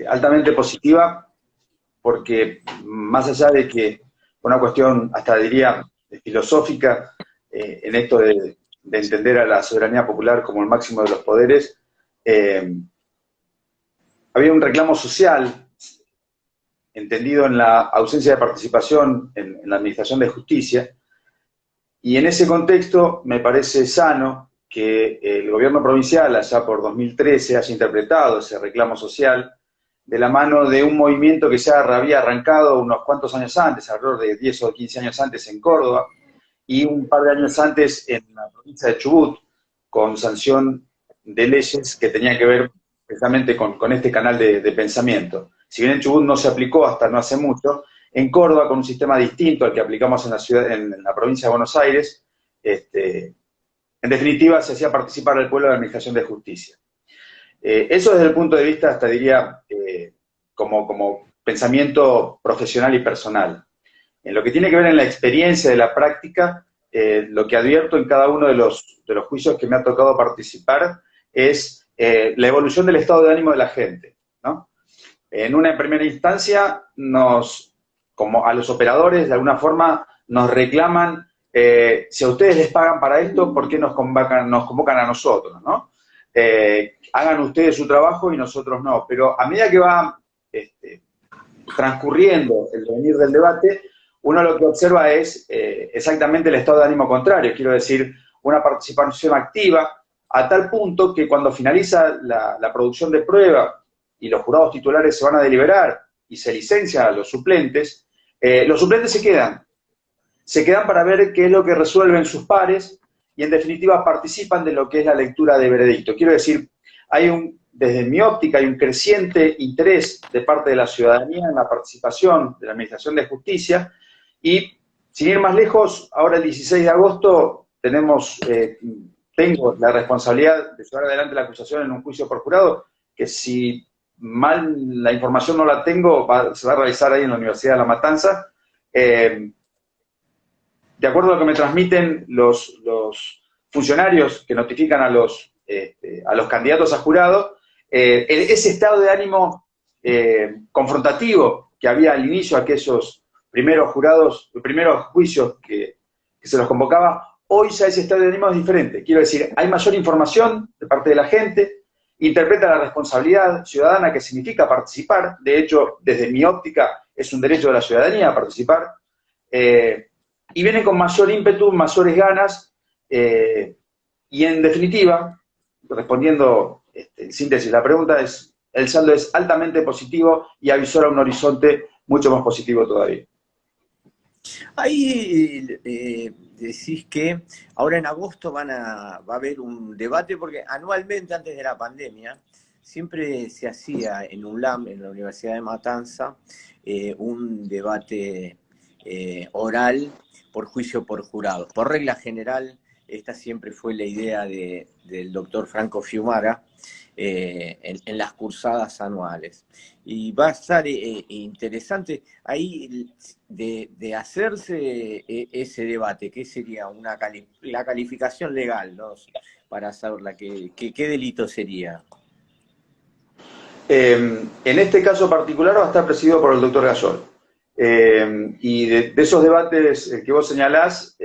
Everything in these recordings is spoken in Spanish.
altamente positiva, porque más allá de que una cuestión, hasta diría, filosófica, en esto de entender a la soberanía popular como el máximo de los poderes, había un reclamo social, entendido en la ausencia de participación en la administración de justicia, y en ese contexto me parece sano que el gobierno provincial, allá por 2013, haya interpretado ese reclamo social de la mano de un movimiento que ya había arrancado unos cuantos años antes, alrededor de 10 o 15 años antes en Córdoba, y un par de años antes en la provincia de Chubut, con sanción de leyes que tenían que ver precisamente con este canal de pensamiento. Si bien en Chubut no se aplicó hasta no hace mucho, en Córdoba, con un sistema distinto al que aplicamos en la ciudad, en la provincia de Buenos Aires, en definitiva se hacía participar al pueblo de la administración de justicia. Eso desde el punto de vista, hasta diría, como pensamiento profesional y personal. En lo que tiene que ver en la experiencia de la práctica, lo que advierto en cada uno de los juicios que me ha tocado participar es la evolución del estado de ánimo de la gente, ¿no? En una primera instancia, como a los operadores, de alguna forma, nos reclaman, si a ustedes les pagan para esto, ¿por qué nos convocan a nosotros, ¿no? Hagan ustedes su trabajo y nosotros no. Pero a medida que va transcurriendo el devenir del debate, uno lo que observa es exactamente el estado de ánimo contrario, quiero decir, una participación activa, a tal punto que cuando finaliza la producción de prueba y los jurados titulares se van a deliberar y se licencian a los suplentes se quedan para ver qué es lo que resuelven sus pares y en definitiva participan de lo que es la lectura de veredicto. Quiero decir, desde mi óptica hay un creciente interés de parte de la ciudadanía en la participación de la Administración de Justicia y, sin ir más lejos, ahora el 16 de agosto tengo la responsabilidad de llevar adelante la acusación en un juicio por jurado, que si mal la información no la tengo, se va a realizar ahí en la Universidad de La Matanza. De acuerdo a lo que me transmiten los funcionarios que notifican a los candidatos a jurado, ese estado de ánimo confrontativo que había al inicio de aquellos primeros juicios que se los convocaba, hoy ya ese estado de ánimo es diferente. Quiero decir, hay mayor información de parte de la gente, interpreta la responsabilidad ciudadana que significa participar. De hecho, desde mi óptica, es un derecho de la ciudadanía a participar. Y vienen con mayor ímpetu, mayores ganas, y en definitiva, respondiendo en síntesis, la pregunta es, el saldo es altamente positivo y avisora un horizonte mucho más positivo todavía. Ahí decís que ahora en agosto va a haber un debate, porque anualmente antes de la pandemia siempre se hacía en UNLAM, en la Universidad de Matanza, un debate oral por juicio por jurado. Por regla general, esta siempre fue la idea del doctor Franco Fiumara en las cursadas anuales. Y va a estar interesante ahí de hacerse ese debate, que sería la calificación legal, ¿no? Para saberla, ¿qué delito sería? En este caso particular va a estar presidido por el doctor Gayol. Y de esos debates que vos señalás,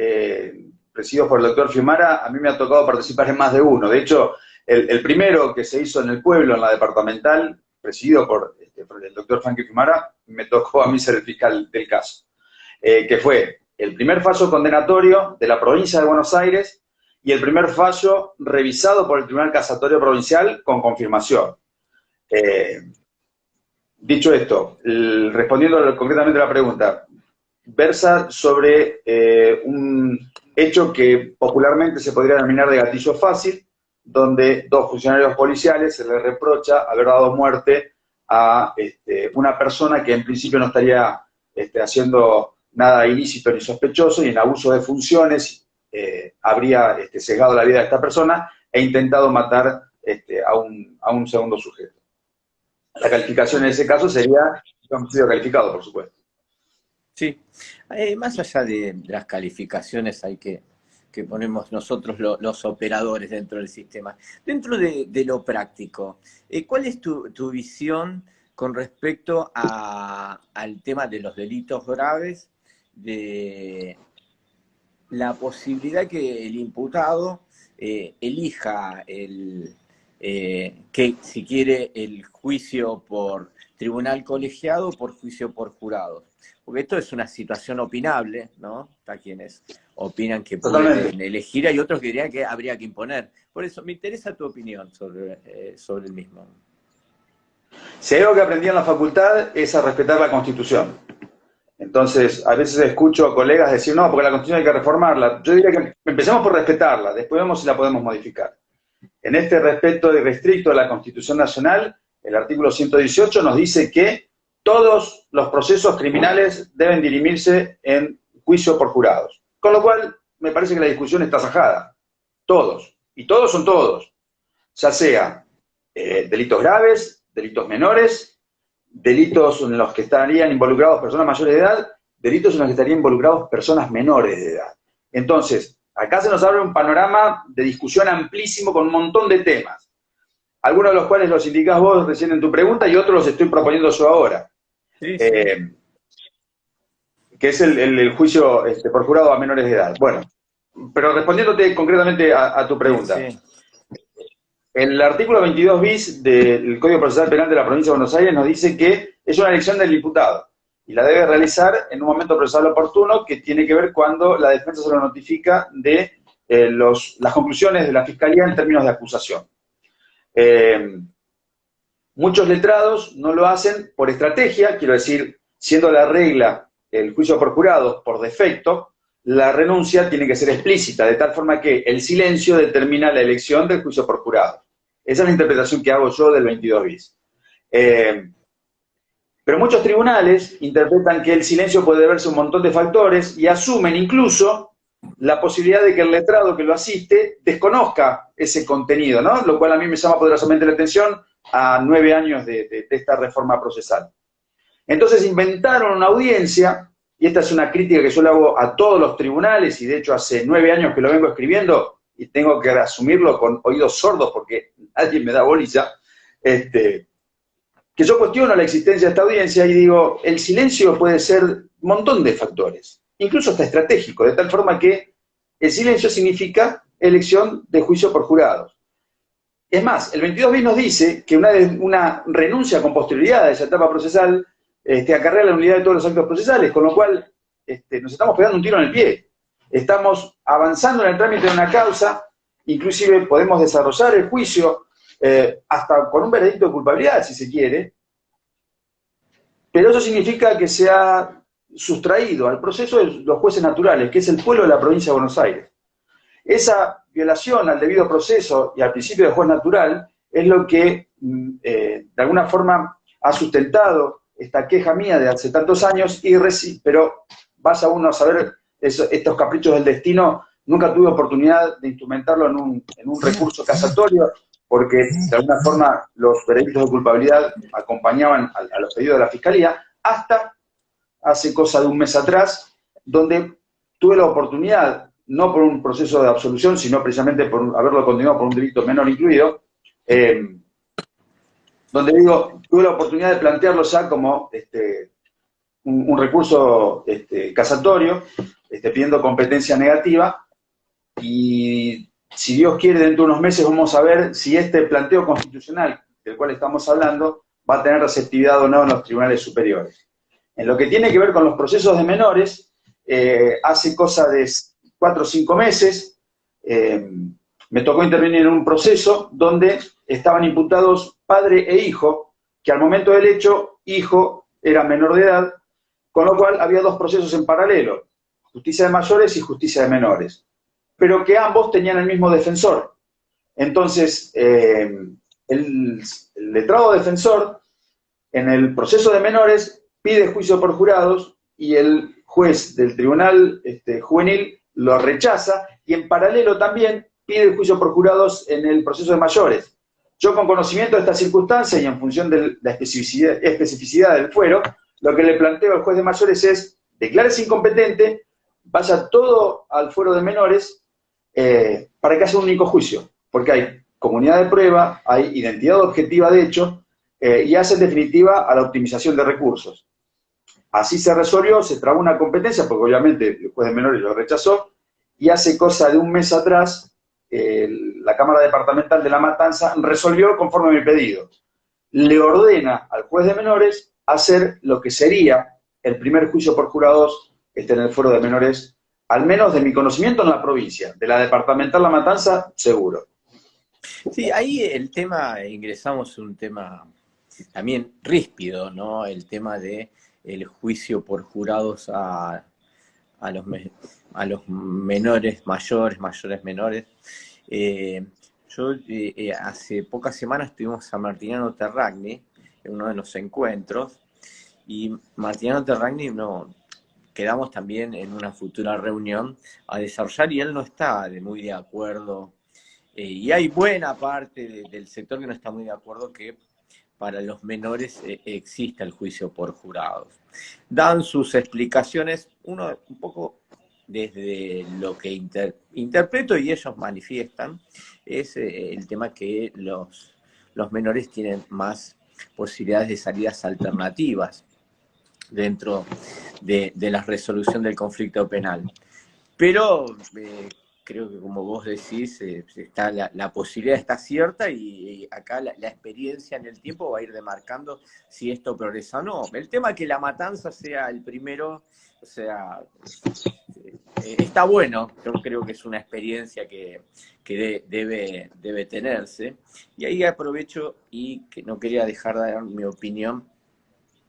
presididos por el doctor Fiumara, a mí me ha tocado participar en más de uno. De hecho, el primero que se hizo en el pueblo, en la departamental, presidido por el doctor Franco Fiumara, me tocó a mí ser el fiscal del caso, que fue el primer fallo condenatorio de la provincia de Buenos Aires y el primer fallo revisado por el Tribunal Casatorio Provincial con confirmación. Dicho esto, respondiendo concretamente a la pregunta, versa sobre un hecho que popularmente se podría denominar de gatillo fácil, donde dos funcionarios policiales se les reprocha haber dado muerte a una persona que en principio no estaría haciendo nada ilícito ni sospechoso, y en abuso de funciones habría sesgado la vida de esta persona e intentado matar a un segundo sujeto. La calificación en ese caso sería homicidio calificado, por supuesto. Sí, más allá de las calificaciones hay que ponemos nosotros los operadores dentro del sistema. Dentro de lo práctico, ¿cuál es tu visión con respecto al tema de los delitos graves, de la posibilidad que el imputado elija que si quiere el juicio por tribunal colegiado o por juicio por jurados. Porque esto es una situación opinable, ¿no? Está quienes opinan que pueden elegir, hay otros que dirían que habría que imponer. Por eso me interesa tu opinión sobre el mismo. Si hay algo que aprendí en la facultad es a respetar la Constitución. Entonces, a veces escucho a colegas decir, no, porque la Constitución hay que reformarla. Yo diría que empecemos por respetarla, después vemos si la podemos modificar. En este respeto irrestricto a la Constitución Nacional, el artículo 118 nos dice que todos los procesos criminales deben dirimirse en juicio por jurados. Con lo cual, me parece que la discusión está tajada. Todos. Y todos son todos. Ya sea delitos graves, delitos menores, delitos en los que estarían involucrados personas mayores de edad, delitos en los que estarían involucrados personas menores de edad. Entonces, acá se nos abre un panorama de discusión amplísimo con un montón de temas, algunos de los cuales los indicás vos recién en tu pregunta y otros los estoy proponiendo yo ahora. Sí, sí. Que es el juicio por jurado a menores de edad. Bueno, pero respondiéndote concretamente a tu pregunta. Sí, sí. El artículo 22 bis del Código Procesal Penal de la Provincia de Buenos Aires nos dice que es una elección del imputado y la debe realizar en un momento procesal oportuno, que tiene que ver cuando la defensa se lo notifica de las conclusiones de la Fiscalía en términos de acusación. Muchos letrados no lo hacen por estrategia, quiero decir, siendo la regla el juicio por jurado por defecto, la renuncia tiene que ser explícita, de tal forma que el silencio determina la elección del juicio por jurado. Esa es la interpretación que hago yo del 22 bis. Pero muchos tribunales interpretan que el silencio puede deberse a un montón de factores y asumen incluso la posibilidad de que el letrado que lo asiste desconozca ese contenido, ¿no? Lo cual a mí me llama poderosamente la atención a 9 años de esta reforma procesal. Entonces inventaron una audiencia, y esta es una crítica que yo le hago a todos los tribunales, y de hecho hace 9 años que lo vengo escribiendo, y tengo que asumirlo con oídos sordos porque nadie me da bolilla, que yo cuestiono la existencia de esta audiencia y digo, el silencio puede ser un montón de factores, incluso hasta estratégico, de tal forma que el silencio significa elección de juicio por jurados. Es más, el 22 bis nos dice que una renuncia con posterioridad a esa etapa procesal acarrea la nulidad de todos los actos procesales, con lo cual nos estamos pegando un tiro en el pie. Estamos avanzando en el trámite de una causa, inclusive podemos desarrollar el juicio hasta con un veredicto de culpabilidad, si se quiere, pero eso significa que se ha sustraído al proceso de los jueces naturales, que es el pueblo de la provincia de Buenos Aires. Esa violación al debido proceso y al principio de juez natural es lo que, de alguna forma, ha sustentado esta queja mía de hace tantos años, pero vaya uno a saber, estos caprichos del destino, nunca tuve oportunidad de instrumentarlo en un recurso casatorio, porque de alguna forma los veredictos de culpabilidad acompañaban a los pedidos de la Fiscalía, hasta hace cosa de un mes atrás, donde tuve la oportunidad, no por un proceso de absolución, sino precisamente por haberlo condenado por un delito menor incluido, donde tuve la oportunidad de plantearlo ya como un recurso casatorio, pidiendo competencia negativa, y si Dios quiere, dentro de unos meses vamos a ver si este planteo constitucional del cual estamos hablando va a tener receptividad o no en los tribunales superiores. En lo que tiene que ver con los procesos de menores, hace cosa de 4 o 5 meses, me tocó intervenir en un proceso donde estaban imputados padre e hijo, que al momento del hecho, hijo era menor de edad, con lo cual había 2 procesos en paralelo, justicia de mayores y justicia de menores, pero que ambos tenían el mismo defensor. Entonces, el letrado defensor, en el proceso de menores, pide juicio por jurados y el juez del tribunal juvenil lo rechaza, y en paralelo también pide el juicio por jurados en el proceso de mayores. Yo, con conocimiento de esta circunstancia y en función de la especificidad del fuero, lo que le planteo al juez de mayores es: declárese incompetente, vaya todo al fuero de menores para que haya un único juicio, porque hay comunidad de prueba, hay identidad objetiva de hecho, y hace en definitiva a la optimización de recursos. Así se resolvió, se trabó una competencia, porque obviamente el juez de menores lo rechazó, y hace cosa de un mes atrás, la Cámara Departamental de La Matanza resolvió conforme a mi pedido. Le ordena al juez de menores hacer lo que sería el primer juicio por jurados en el foro de menores, al menos de mi conocimiento en la provincia, de la Departamental La Matanza, seguro. Sí, ahí el tema, ingresamos un tema también ríspido, ¿no? El tema de el juicio por jurados a los menores, mayores, menores. Hace pocas semanas estuvimos a Martiniano Terragni en uno de los encuentros, y Martiniano Terragni quedamos también en una futura reunión a desarrollar, y él no está muy de acuerdo, y hay buena parte del sector que no está muy de acuerdo que para los menores exista el juicio por jurados. Dan sus explicaciones, uno un poco desde lo que interpreto y ellos manifiestan, es el tema que los menores tienen más posibilidades de salidas alternativas dentro de la resolución del conflicto penal. Pero creo que, como vos decís, está la posibilidad está cierta, y acá la experiencia en el tiempo va a ir demarcando si esto progresa o no. El tema que La Matanza sea el primero, o sea, está bueno. Yo creo que es una experiencia que debe tenerse. Y ahí aprovecho, y que no quería dejar de dar mi opinión,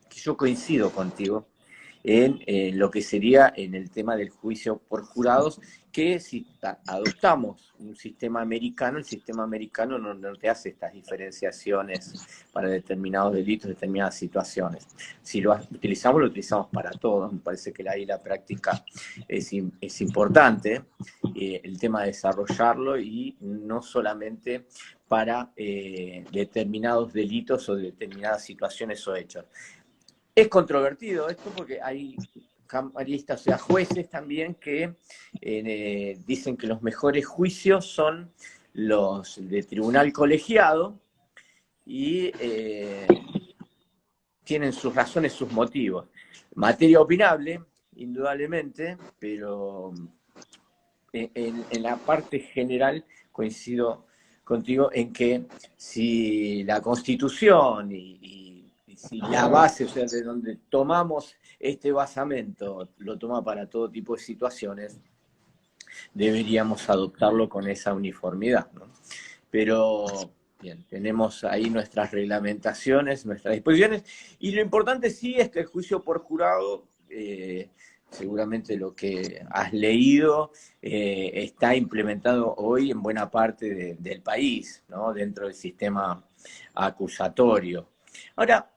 que yo coincido contigo en lo que sería en el tema del juicio por jurados, que si adoptamos un sistema americano, el sistema americano no te hace estas diferenciaciones para determinados delitos, determinadas situaciones. Si lo utilizamos para todos. Me parece que ahí la práctica es importante, el tema de desarrollarlo, y no solamente para determinados delitos o determinadas situaciones o hechos. Es controvertido esto porque hay camaristas, o sea, jueces también, que dicen que los mejores juicios son los de tribunal colegiado, y tienen sus razones, sus motivos. Materia opinable, indudablemente, pero en la parte general coincido contigo en que si la Constitución y si la base, o sea, de donde tomamos este basamento, lo toma para todo tipo de situaciones, deberíamos adoptarlo con esa uniformidad, ¿no? Pero, bien, tenemos ahí nuestras reglamentaciones, nuestras disposiciones, y lo importante sí es que el juicio por jurado, seguramente lo que has leído, está implementado hoy en buena parte del país, ¿no? Dentro del sistema acusatorio. Ahora,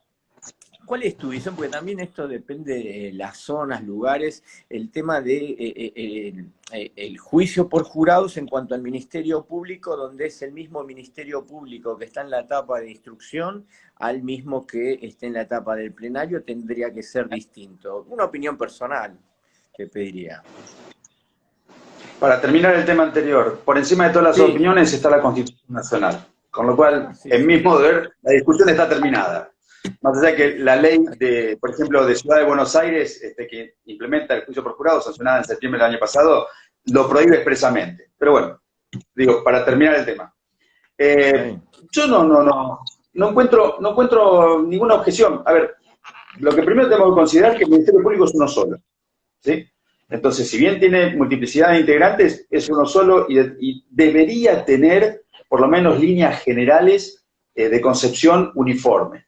¿cuál es tu visión? Porque también esto depende de las zonas, lugares, el tema de el juicio por jurados en cuanto al Ministerio Público, donde es el mismo Ministerio Público que está en la etapa de instrucción al mismo que esté en la etapa del plenario, tendría que ser distinto. Una opinión personal, te pediría. Para terminar el tema anterior, por encima de todas las opiniones está la Constitución Nacional, con lo cual, en mi modo de ver, la discusión está terminada. Más allá que la ley, por ejemplo, de Ciudad de Buenos Aires, que implementa el juicio por jurado, sancionada en septiembre del año pasado, lo prohíbe expresamente. Pero bueno, digo, para terminar el tema. Yo no encuentro ninguna objeción. A ver, lo que primero tenemos que considerar es que el Ministerio Público es uno solo, ¿sí? Entonces, si bien tiene multiplicidad de integrantes, es uno solo, y debería tener, por lo menos, líneas generales de concepción uniforme.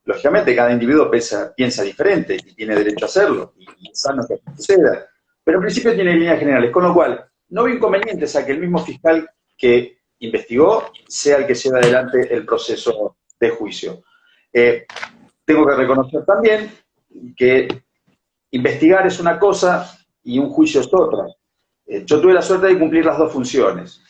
Lógicamente, cada individuo piensa diferente y tiene derecho a hacerlo, y es sano que suceda, pero en principio tiene líneas generales, con lo cual no veo inconvenientes a que el mismo fiscal que investigó sea el que lleve adelante el proceso de juicio. Tengo que reconocer también que investigar es una cosa y un juicio es otra. Yo tuve la suerte de cumplir las dos funciones.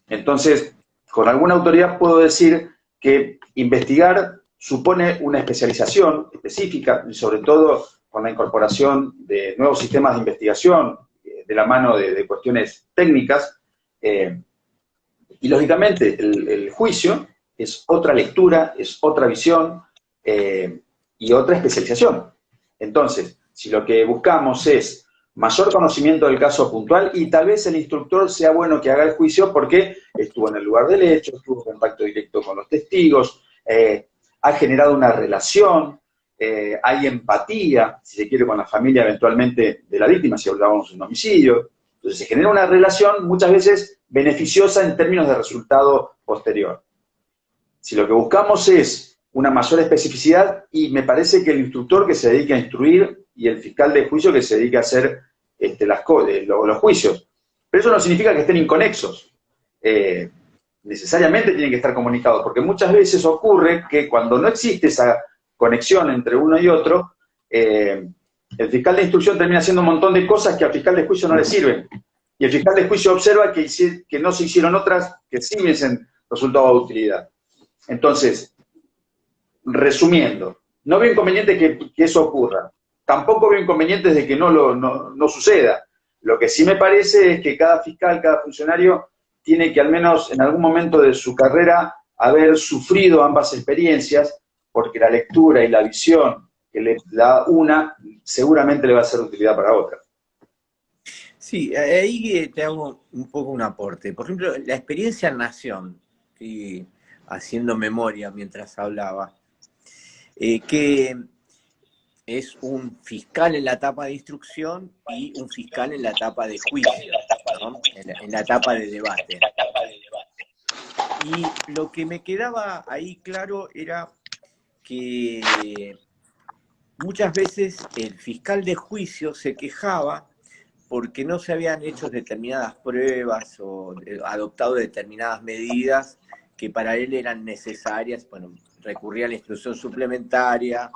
Entonces, con alguna autoridad puedo decir que investigar supone una especialización específica, y sobre todo con la incorporación de nuevos sistemas de investigación, de la mano de cuestiones técnicas, y lógicamente el juicio es otra lectura, es otra visión y otra especialización. Entonces, si lo que buscamos es mayor conocimiento del caso puntual, y tal vez el instructor sea bueno que haga el juicio porque estuvo en el lugar del hecho, estuvo en contacto directo con los testigos, ha generado una relación, hay empatía, si se quiere, con la familia eventualmente de la víctima, si hablábamos de un homicidio. Entonces se genera una relación muchas veces beneficiosa en términos de resultado posterior. Si lo que buscamos es una mayor especificidad, y me parece que el instructor que se dedique a instruir y el fiscal de juicio que se dedique a hacer los juicios. Pero eso no significa que estén inconexos. Necesariamente tienen que estar comunicados, porque muchas veces ocurre que cuando no existe esa conexión entre uno y otro, el fiscal de instrucción termina haciendo un montón de cosas que al fiscal de juicio no le sirven. Y el fiscal de juicio observa que no se hicieron otras que sí hubiesen resultado de utilidad. Entonces, resumiendo, no veo inconveniente que eso ocurra. Tampoco veo inconvenientes de que no suceda. Lo que sí me parece es que cada fiscal, cada funcionario, tiene que al menos en algún momento de su carrera haber sufrido ambas experiencias, porque la lectura y la visión que le da una seguramente le va a ser de utilidad para otra. Sí, ahí te hago un poco un aporte. Por ejemplo, la experiencia en Nación, y haciendo memoria mientras hablaba, que es un fiscal en la etapa de instrucción y un fiscal en la etapa de juicio, ¿no? En la etapa de debate. Y lo que me quedaba ahí claro era que muchas veces el fiscal de juicio se quejaba porque no se habían hecho determinadas pruebas o adoptado determinadas medidas que para él eran necesarias. Bueno, recurría a la instrucción suplementaria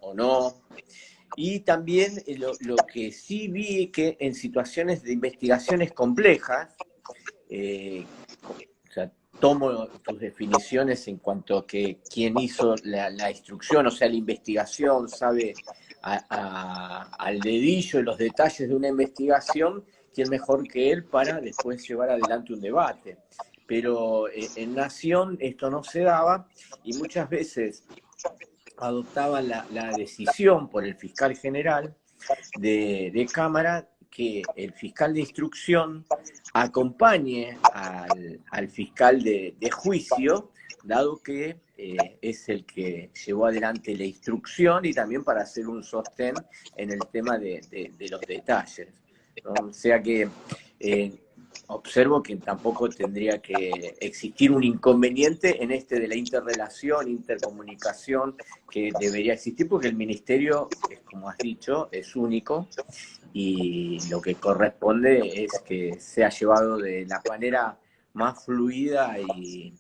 o no. Y también lo que sí vi que en situaciones de investigaciones complejas, o sea, tomo tus definiciones en cuanto a que quien hizo la instrucción, o sea, la investigación, sabe al dedillo y los detalles de una investigación, quién mejor que él para después llevar adelante un debate. Pero en Nación esto no se daba, y muchas veces adoptaban la decisión por el fiscal general de Cámara que el fiscal de instrucción acompañe al fiscal de juicio, dado que es el que llevó adelante la instrucción, y también para hacer un sostén en el tema de los detalles, ¿no? O sea que observo que tampoco tendría que existir un inconveniente en de la interrelación, intercomunicación que debería existir, porque el ministerio, como has dicho, es único, y lo que corresponde es que sea llevado de la manera más fluida y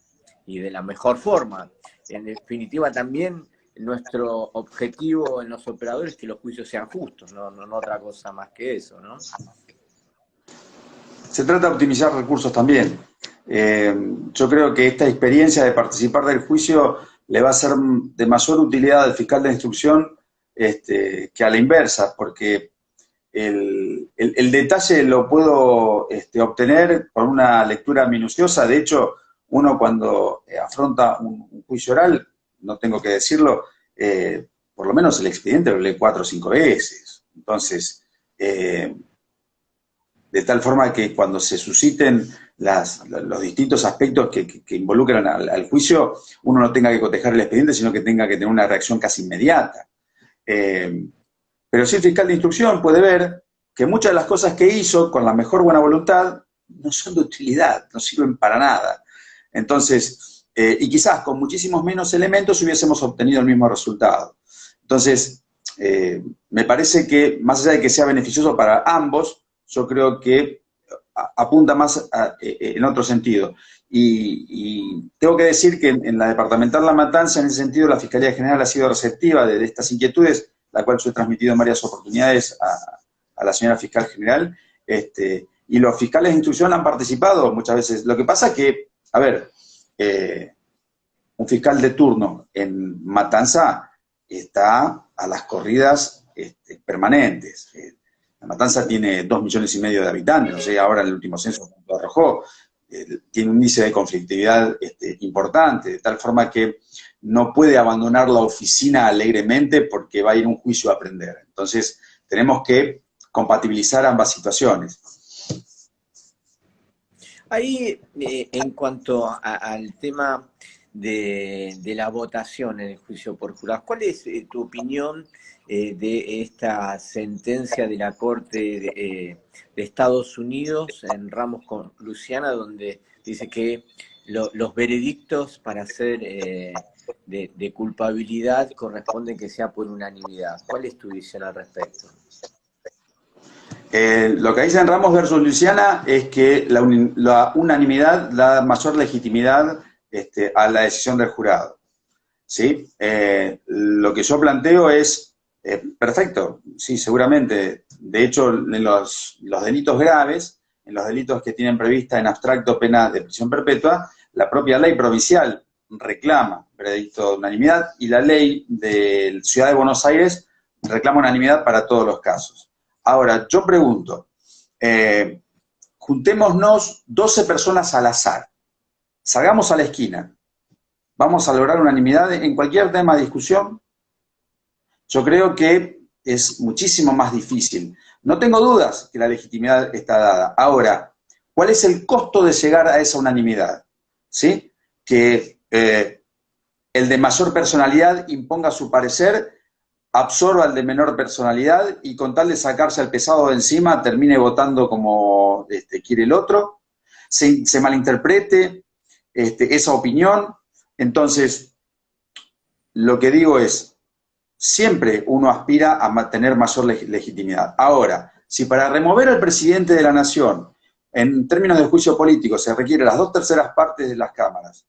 de la mejor forma. En definitiva, también nuestro objetivo en los operadores es que los juicios sean justos, no otra cosa más que eso, ¿no? Se trata de optimizar recursos también. Yo creo que esta experiencia de participar del juicio le va a ser de mayor utilidad al fiscal de instrucción que a la inversa, porque el detalle lo puedo obtener con una lectura minuciosa. De hecho, uno cuando afronta un juicio oral, no tengo que decirlo, por lo menos el expediente lo lee 4 o 5 veces. Entonces, de tal forma que cuando se susciten los distintos aspectos que involucran al juicio, uno no tenga que cotejar el expediente, sino que tenga que tener una reacción casi inmediata. Pero sí el fiscal de instrucción puede ver que muchas de las cosas que hizo con la mejor buena voluntad no son de utilidad, no sirven para nada. Entonces, y quizás con muchísimos menos elementos hubiésemos obtenido el mismo resultado. Entonces, me parece que más allá de que sea beneficioso para ambos, yo creo que apunta más en otro sentido. Y tengo que decir que en la departamental La Matanza, en ese sentido, la Fiscalía General ha sido receptiva de estas inquietudes, la cual yo he transmitido en varias oportunidades a la señora fiscal general, y los fiscales de instrucción han participado muchas veces. Lo que pasa es que, a ver, un fiscal de turno en Matanza está a las corridas permanentes. La Matanza tiene 2,5 millones de habitantes, no sé, ahora en el último censo lo arrojó. tiene un índice de conflictividad importante, de tal forma que no puede abandonar la oficina alegremente porque va a ir a un juicio a aprender. Entonces, tenemos que compatibilizar ambas situaciones. Ahí, en cuanto al tema de la votación en el juicio por jurados, ¿cuál es tu opinión de esta sentencia de la Corte de Estados Unidos en Ramos con Luciana, donde dice que los veredictos para ser de culpabilidad corresponden que sea por unanimidad? ¿Cuál es tu visión al respecto? Lo que dice en Ramos versus Luciana es que la unanimidad da mayor legitimidad a la decisión del jurado. ¿Sí? Lo que yo planteo es, perfecto, sí, seguramente. De hecho, en los delitos graves, en los delitos que tienen prevista en abstracto pena de prisión perpetua, la propia ley provincial reclama veredicto de unanimidad y la ley de Ciudad de Buenos Aires reclama unanimidad para todos los casos. Ahora, yo pregunto, juntémonos 12 personas al azar, salgamos a la esquina, ¿vamos a lograr unanimidad en cualquier tema de discusión? Yo creo que es muchísimo más difícil. No tengo dudas que la legitimidad está dada. Ahora, ¿cuál es el costo de llegar a esa unanimidad? ¿Sí? Que el de mayor personalidad imponga su parecer, absorba al de menor personalidad y con tal de sacarse al pesado de encima termine votando como quiere el otro, se malinterprete esa opinión. Entonces, lo que digo es, siempre uno aspira a tener mayor legitimidad. Ahora, si para remover al presidente de la nación, en términos de juicio político, se requiere las 2/3 partes de las cámaras,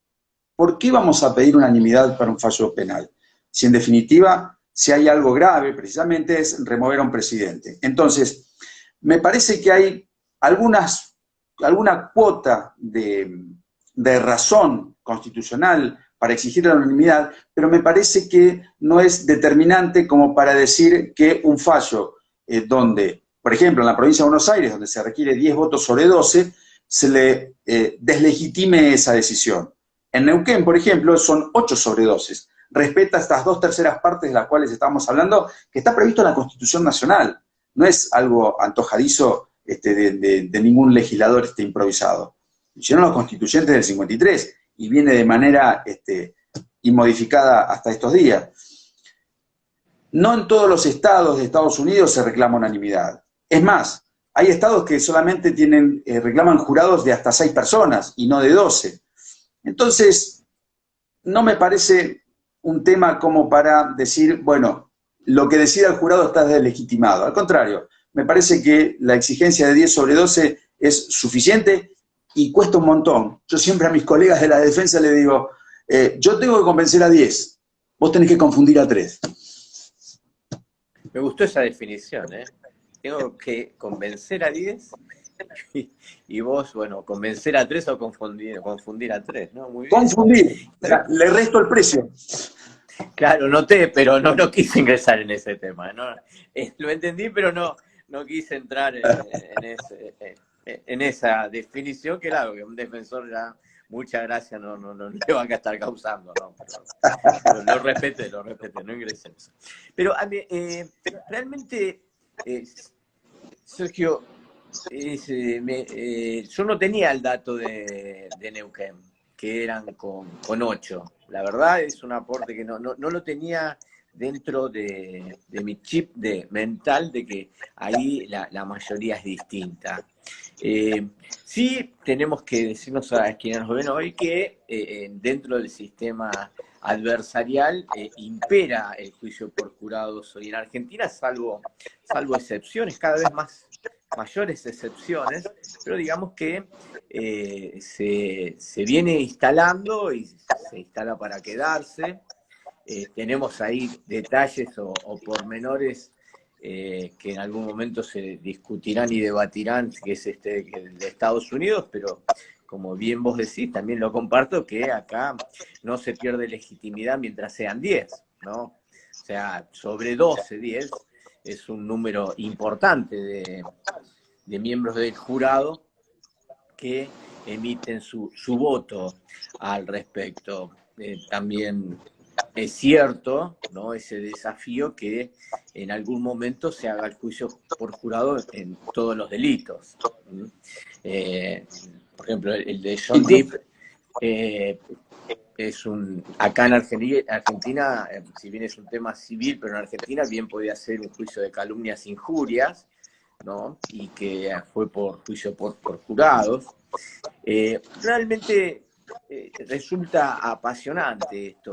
¿por qué vamos a pedir unanimidad para un fallo penal? Si en definitiva, si hay algo grave, precisamente es remover a un presidente. Entonces, me parece que hay alguna cuota de razón constitucional para exigir la unanimidad, pero me parece que no es determinante como para decir que un fallo donde, por ejemplo, en la provincia de Buenos Aires, donde se requiere 10 votos sobre 12, se le deslegitime esa decisión. En Neuquén, por ejemplo, son 8 sobre 12. Respeta estas 2/3 partes de las cuales estamos hablando, que está previsto en la Constitución Nacional. No es algo antojadizo de ningún legislador improvisado. Lo hicieron los constituyentes del 53 y viene de manera inmodificada hasta estos días. No en todos los estados de Estados Unidos se reclama unanimidad. Es más, hay estados que solamente reclaman jurados de hasta 6 personas y no de 12. Entonces, no me parece un tema como para decir, bueno, lo que decida el jurado está deslegitimado. Al contrario, me parece que la exigencia de 10 sobre 12 es suficiente y cuesta un montón. Yo siempre a mis colegas de la defensa les digo, yo tengo que convencer a 10, vos tenés que confundir a 3. Me gustó esa definición, ¿eh? Tengo que convencer a 10 y vos, bueno, convencer a 3 o confundir a 3, ¿no? Muy bien. Confundir, le resto el precio. Claro, noté, pero no quise ingresar en ese tema, ¿no? Lo entendí, pero no quise entrar en esa definición, que claro, que un defensor ya, muchas gracias, no le van a estar causando, ¿no? Pero lo respeté, no ingresé en eso. Pero realmente, Sergio, yo no tenía el dato de Neuquén, que eran con 8. La verdad es un aporte que no lo tenía dentro de mi chip mental de que ahí la mayoría es distinta. Sí tenemos que decirnos a quienes nos ven hoy que dentro del sistema adversarial impera el juicio por jurados hoy en Argentina, salvo excepciones, cada vez más mayores excepciones, pero digamos que se viene instalando y se instala para quedarse. Tenemos ahí detalles o pormenores que en algún momento se discutirán y debatirán, que es el de Estados Unidos, pero como bien vos decís, también lo comparto, que acá no se pierde legitimidad mientras sean 10, ¿no? O sea, sobre 12, 10 es un número importante de miembros del jurado que emiten su voto al respecto. También es cierto, ¿no?, ese desafío que en algún momento se haga el juicio por jurado en todos los delitos. Por ejemplo, el de John Depp acá en Argentina, si bien es un tema civil, pero en Argentina bien podía ser un juicio de calumnias e injurias, ¿no?, y que fue por juicio por jurados. Realmente resulta apasionante esto.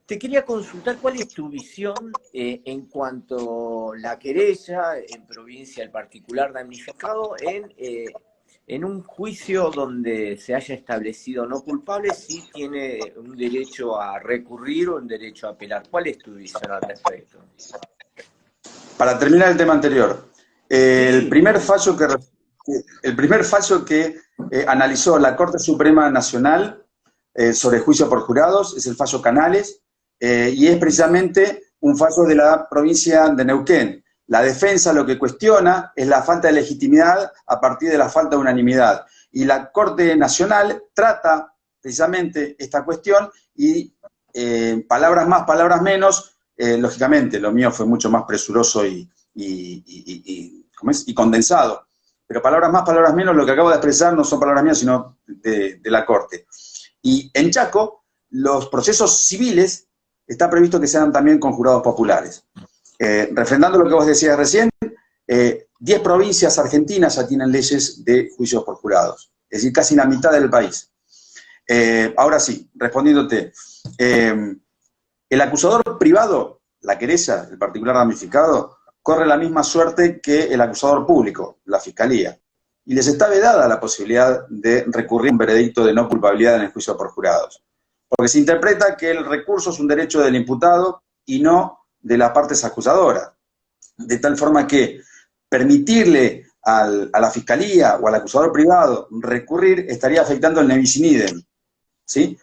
Te quería consultar cuál es tu visión en cuanto a la querella en provincia, el particular damnificado, en un juicio donde se haya establecido no culpable, si tiene un derecho a recurrir o un derecho a apelar. ¿Cuál es tu visión al respecto? Para terminar el tema anterior, el Sí. primer fallo que analizó la Corte Suprema Nacional sobre juicio por jurados es el fallo Canales, y es precisamente un fallo de la provincia de Neuquén. La defensa lo que cuestiona es la falta de legitimidad a partir de la falta de unanimidad. Y la Corte Nacional trata precisamente esta cuestión y palabras más, palabras menos. Lógicamente, lo mío fue mucho más presuroso y condensado. Pero palabras más, palabras menos, lo que acabo de expresar no son palabras mías, sino de la Corte. Y en Chaco, los procesos civiles está previsto que sean también con jurados populares. Refrendando lo que vos decías recién, 10 provincias argentinas ya tienen leyes de juicios por jurados, es decir, casi la mitad del país. Ahora sí, respondiéndote, el acusador privado, la querella, el particular damnificado, corre la misma suerte que el acusador público, la fiscalía, y les está vedada la posibilidad de recurrir a un veredicto de no culpabilidad en el juicio por jurados, porque se interpreta que el recurso es un derecho del imputado y no de las partes acusadoras, de tal forma que permitirle a la fiscalía o al acusador privado recurrir estaría afectando el ne bis in idem, ¿sí?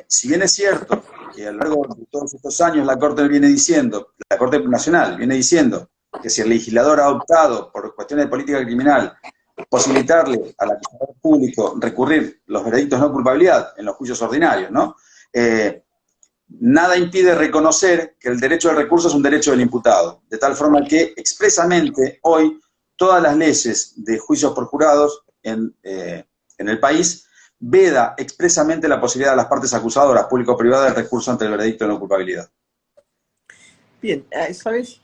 Si bien es cierto que a lo largo de todos estos años la Corte Nacional viene diciendo que si el legislador ha optado por cuestiones de política criminal posibilitarle al acusador público recurrir los veredictos de no culpabilidad en los juicios ordinarios, ¿no? Nada impide reconocer que el derecho al recurso es un derecho del imputado, de tal forma que expresamente hoy todas las leyes de juicios por jurados en el país veda expresamente la posibilidad de las partes acusadoras, público-privadas, de recurso ante el veredicto de no culpabilidad. Bien, ¿sabes?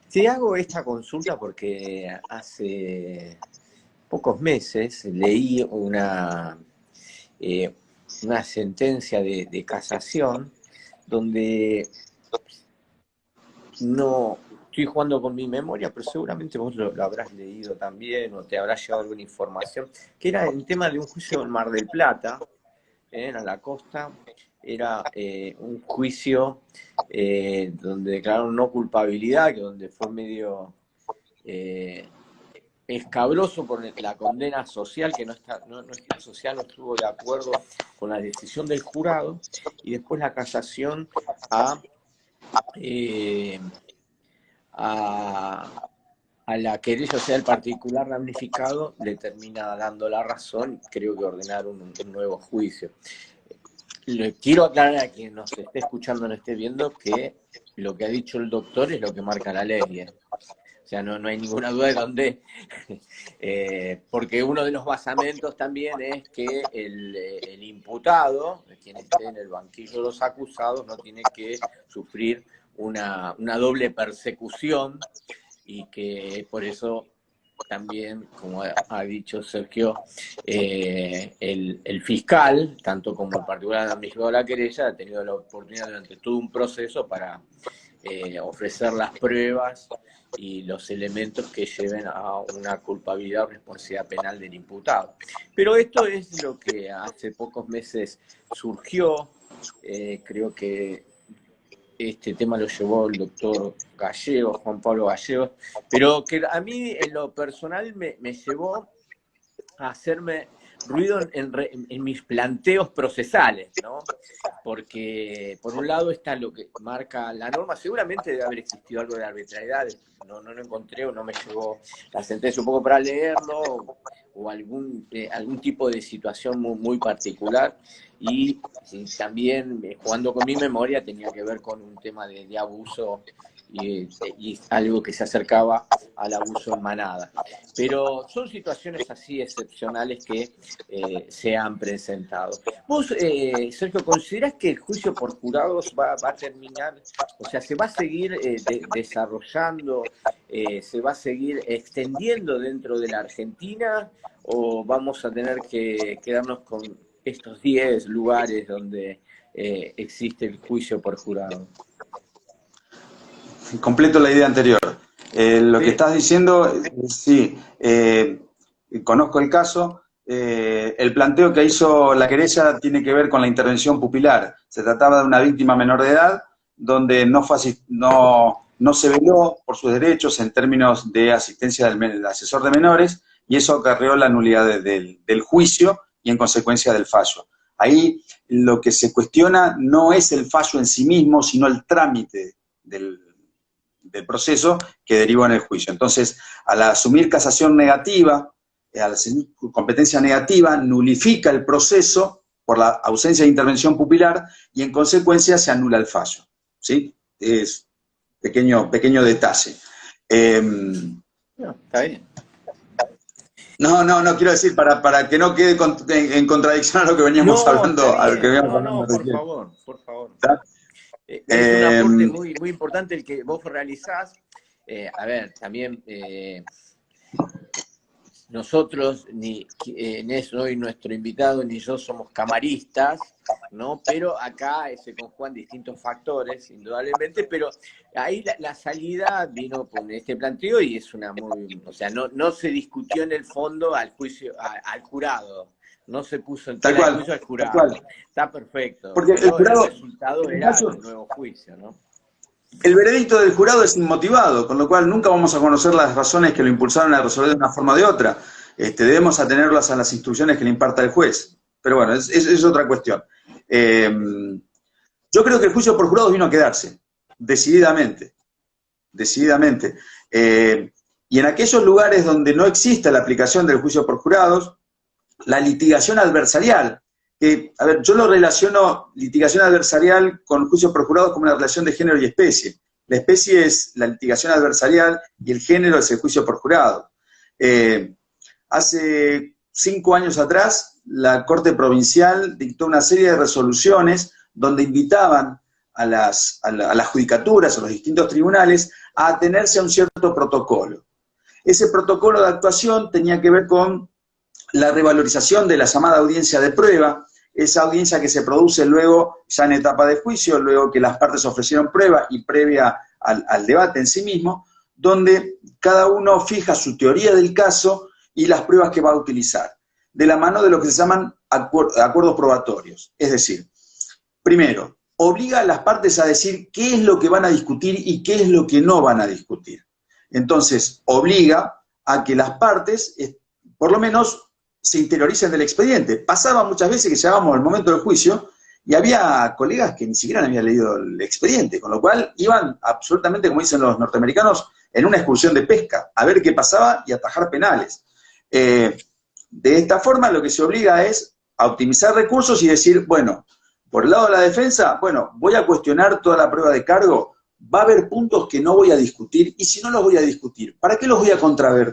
Te hago esta consulta porque hace pocos meses leí una sentencia de casación donde no estoy jugando con mi memoria, pero seguramente vos lo habrás leído también o te habrá llegado alguna información, que era el tema de un juicio en Mar del Plata, en la costa. Era un juicio donde declararon no culpabilidad, que donde fue medio escabroso por la condena social, que la sociedad no estuvo de acuerdo con la decisión del jurado, y después la casación a la querella, o sea, el particular damnificado, le termina dando la razón, creo que ordenaron un nuevo juicio. Le quiero aclarar a quien nos esté escuchando, no esté viendo, que lo que ha dicho el doctor es lo que marca la ley. O sea, no hay ninguna duda de dónde. Porque uno de los basamentos también es que el imputado, quien esté en el banquillo de los acusados, no tiene que sufrir una doble persecución, y que por eso también, como ha dicho Sergio, el fiscal, tanto como el particular damnificado de la querella, ha tenido la oportunidad durante todo un proceso para ofrecer las pruebas y los elementos que lleven a una culpabilidad o responsabilidad penal del imputado. Pero esto es lo que hace pocos meses surgió. Creo que este tema lo llevó el doctor Gallegos, Juan Pablo Gallegos, pero que a mí en lo personal me llevó a hacerme ruido en mis planteos procesales, ¿no? Porque por un lado está lo que marca la norma, seguramente debe haber existido algo de arbitrariedad, no lo encontré o no me llegó la sentencia un poco para leerlo, o algún tipo de situación muy particular. Y también, jugando con mi memoria, tenía que ver con un tema de abuso y algo que se acercaba al abuso en manada. Pero son situaciones así excepcionales que se han presentado. ¿Vos, Sergio, considerás que el juicio por jurados va a terminar, o sea, se va a seguir desarrollando, se va a seguir extendiendo dentro de la Argentina, o vamos a tener que quedarnos con estos 10 lugares donde existe el juicio por jurado? Completo la idea anterior. Lo que estás diciendo, sí, conozco el caso. El planteo que hizo la querella tiene que ver con la intervención pupilar. Se trataba de una víctima menor de edad, donde no se veló por sus derechos en términos de asistencia del asesor de menores, y eso acarreó la nulidad del juicio y en consecuencia del fallo. Ahí lo que se cuestiona no es el fallo en sí mismo, sino el trámite del proceso que deriva en el juicio. Entonces, al asumir casación negativa, al asumir competencia negativa, nulifica el proceso por la ausencia de intervención pupilar y en consecuencia se anula el fallo. ¿Sí? Es pequeño detalle. No, está bien. No, quiero decir, para que no quede en contradicción a lo que veníamos hablando. Por favor. Es un aporte muy, muy importante el que vos realizás. A ver, también nosotros, ni hoy nuestro invitado ni yo somos camaristas, ¿no? Pero acá se conjugan distintos factores, indudablemente, pero ahí la salida vino con este planteo y es o sea, no se discutió en el fondo al juicio, al jurado. No se puso en tela de juicio al jurado. Está perfecto. Porque el resultado era el nuevo juicio, ¿no? El veredicto del jurado es inmotivado, con lo cual nunca vamos a conocer las razones que lo impulsaron a resolver de una forma o de otra. Debemos atenerlas a las instrucciones que le imparta el juez. Pero bueno, es otra cuestión. Yo creo que el juicio por jurados vino a quedarse, decididamente. Y en aquellos lugares donde no existe la aplicación del juicio por jurados, la litigación adversarial, a ver, yo lo relaciono, litigación adversarial con juicio por jurados, como una relación de género y especie. La especie es la litigación adversarial y el género es el juicio por jurado. Hace 5 años atrás, la Corte Provincial dictó una serie de resoluciones donde invitaban a las judicaturas, a los distintos tribunales, a atenerse a un cierto protocolo. Ese protocolo de actuación tenía que ver con la revalorización de la llamada audiencia de prueba, esa audiencia que se produce luego, ya en etapa de juicio, luego que las partes ofrecieron prueba y previa al debate en sí mismo, donde cada uno fija su teoría del caso y las pruebas que va a utilizar, de la mano de lo que se llaman acuerdos probatorios. Es decir, primero, obliga a las partes a decir qué es lo que van a discutir y qué es lo que no van a discutir. Entonces, obliga a que las partes, por lo menos, se interioricen del expediente. Pasaba muchas veces que llegábamos al momento del juicio y había colegas que ni siquiera habían leído el expediente, con lo cual iban absolutamente, como dicen los norteamericanos, en una excursión de pesca, a ver qué pasaba y atajar penales. De esta forma lo que se obliga es a optimizar recursos y decir, bueno, por el lado de la defensa, bueno, voy a cuestionar toda la prueba de cargo, va a haber puntos que no voy a discutir, y si no los voy a discutir, ¿para qué los voy a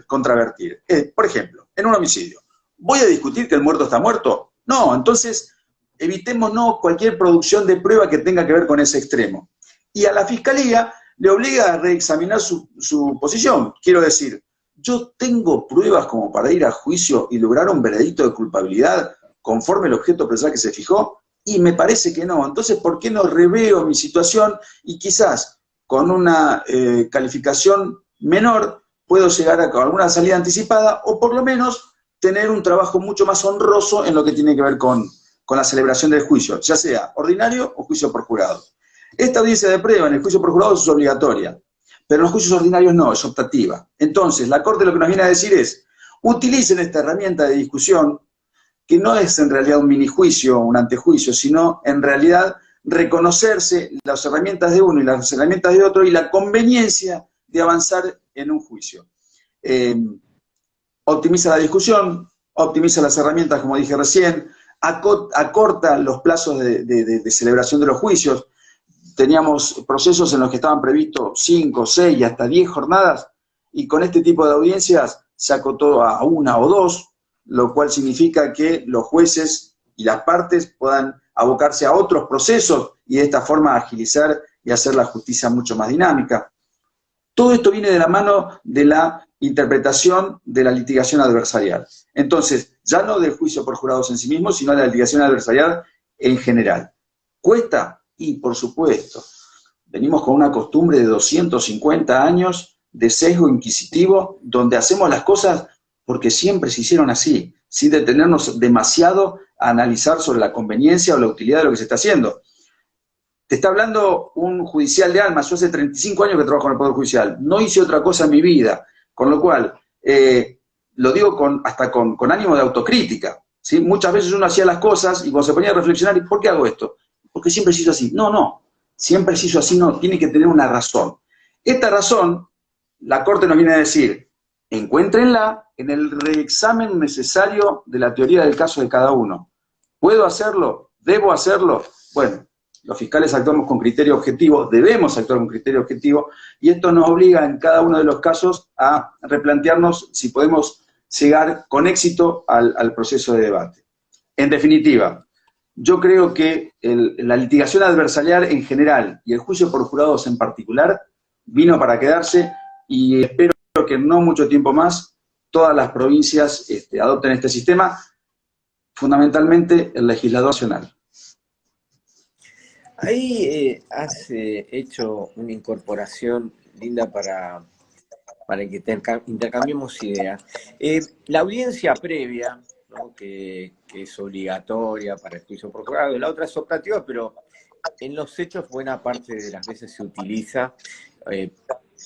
contravertir? Por ejemplo, en un homicidio, ¿voy a discutir que el muerto está muerto? No, entonces evitémonos cualquier producción de prueba que tenga que ver con ese extremo. Y a la Fiscalía le obliga a reexaminar su posición. Quiero decir, yo tengo pruebas como para ir a juicio y lograr un veredicto de culpabilidad conforme el objeto procesal que se fijó, y me parece que no. Entonces, ¿por qué no reveo mi situación y quizás con una calificación menor puedo llegar a alguna salida anticipada o por lo menos tener un trabajo mucho más honroso en lo que tiene que ver con la celebración del juicio, ya sea ordinario o juicio por jurado? Esta audiencia de prueba en el juicio por jurado es obligatoria, pero en los juicios ordinarios no, es optativa. Entonces, la Corte lo que nos viene a decir es, utilicen esta herramienta de discusión, que no es en realidad un minijuicio o un antejuicio, sino en realidad reconocerse las herramientas de uno y las herramientas de otro y la conveniencia de avanzar en un juicio. optimiza la discusión, optimiza las herramientas, como dije recién, acorta los plazos de celebración de los juicios. Teníamos procesos en los que estaban previstos 5, 6 y hasta 10 jornadas, y con este tipo de audiencias se acotó a 1 o 2, lo cual significa que los jueces y las partes puedan abocarse a otros procesos y de esta forma agilizar y hacer la justicia mucho más dinámica. Todo esto viene de la mano de la interpretación de la litigación adversarial. Entonces, ya no del juicio por jurados en sí mismo, sino de la litigación adversarial en general. ¿Cuesta? Y por supuesto. Venimos con una costumbre de 250 años de sesgo inquisitivo, donde hacemos las cosas porque siempre se hicieron así, sin detenernos demasiado a analizar sobre la conveniencia o la utilidad de lo que se está haciendo. Te está hablando un judicial de alma. Yo hace 35 años que trabajo en el Poder Judicial. No hice otra cosa en mi vida. Con lo cual, lo digo hasta con ánimo de autocrítica, ¿sí? Muchas veces uno hacía las cosas y cuando se ponía a reflexionar, ¿y por qué hago esto? Porque siempre se hizo así. No. Siempre se hizo así, no. Tiene que tener una razón. Esta razón, la Corte nos viene a decir, encuéntrenla en el reexamen necesario de la teoría del caso de cada uno. ¿Puedo hacerlo? ¿Debo hacerlo? Bueno, los fiscales actuamos con criterio objetivo, debemos actuar con criterio objetivo, y esto nos obliga en cada uno de los casos a replantearnos si podemos llegar con éxito al proceso de debate. En definitiva, yo creo que la litigación adversarial en general y el juicio por jurados en particular vino para quedarse, y espero que en no mucho tiempo más todas las provincias adopten este sistema, fundamentalmente el legislador nacional. Ahí has hecho una incorporación linda para que intercambiemos ideas. La audiencia previa, ¿no? que es obligatoria para el juicio por jurado, la otra es optativa, pero en los hechos buena parte de las veces se utiliza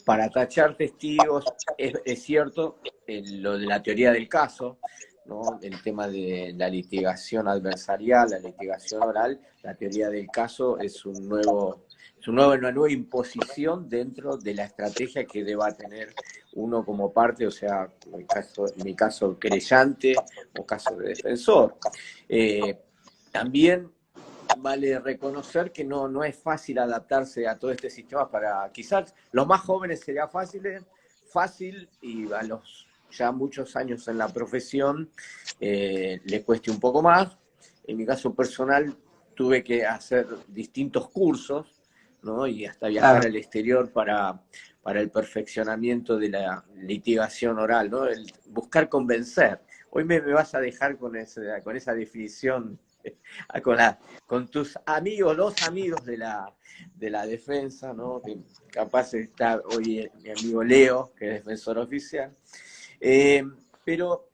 para tachar testigos. Es cierto, lo de la teoría del caso, ¿no? El tema de la litigación adversarial, la litigación oral, la teoría del caso es una nueva imposición dentro de la estrategia que deba tener uno como parte, o sea, en mi caso querellante o caso de defensor. También vale reconocer que no es fácil adaptarse a todo este sistema. Para quizás los más jóvenes sería fácil, y a los ya muchos años en la profesión le cueste un poco más. En mi caso personal tuve que hacer distintos cursos, ¿no? Y hasta viajar al exterior para el perfeccionamiento de la litigación oral, ¿no? El buscar convencer. Hoy me vas a dejar con esa definición con tus amigos, los amigos de la defensa, ¿no? Que capaz está hoy mi amigo Leo, que es defensor oficial. Pero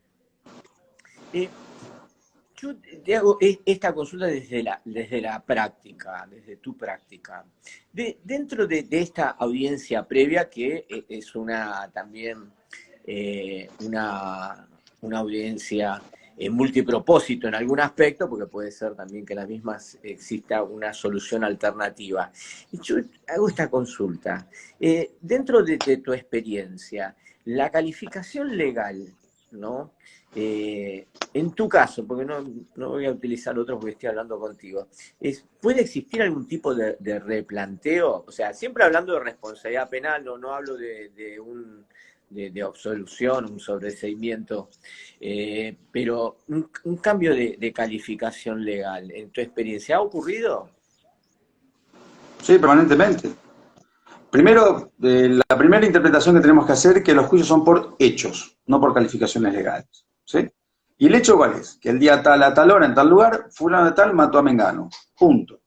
yo te hago esta consulta desde la práctica, desde tu práctica. Dentro de esta audiencia previa, que es también una audiencia multipropósito en algún aspecto, porque puede ser también que en las mismas exista una solución alternativa. Yo hago esta consulta. Dentro de tu experiencia, la calificación legal, ¿no? En tu caso, porque no voy a utilizar otros porque estoy hablando contigo, ¿puede existir algún tipo de replanteo? O sea, siempre hablando de responsabilidad penal, no hablo de absolución, un sobreseimiento, pero un cambio de calificación legal, ¿en tu experiencia ha ocurrido? Sí, permanentemente. Primero, la primera interpretación que tenemos que hacer es que los juicios son por hechos, no por calificaciones legales, ¿sí? ¿Y el hecho cuál es? Que el día tal, a tal hora, en tal lugar, fulano de tal mató a Mengano. Punto.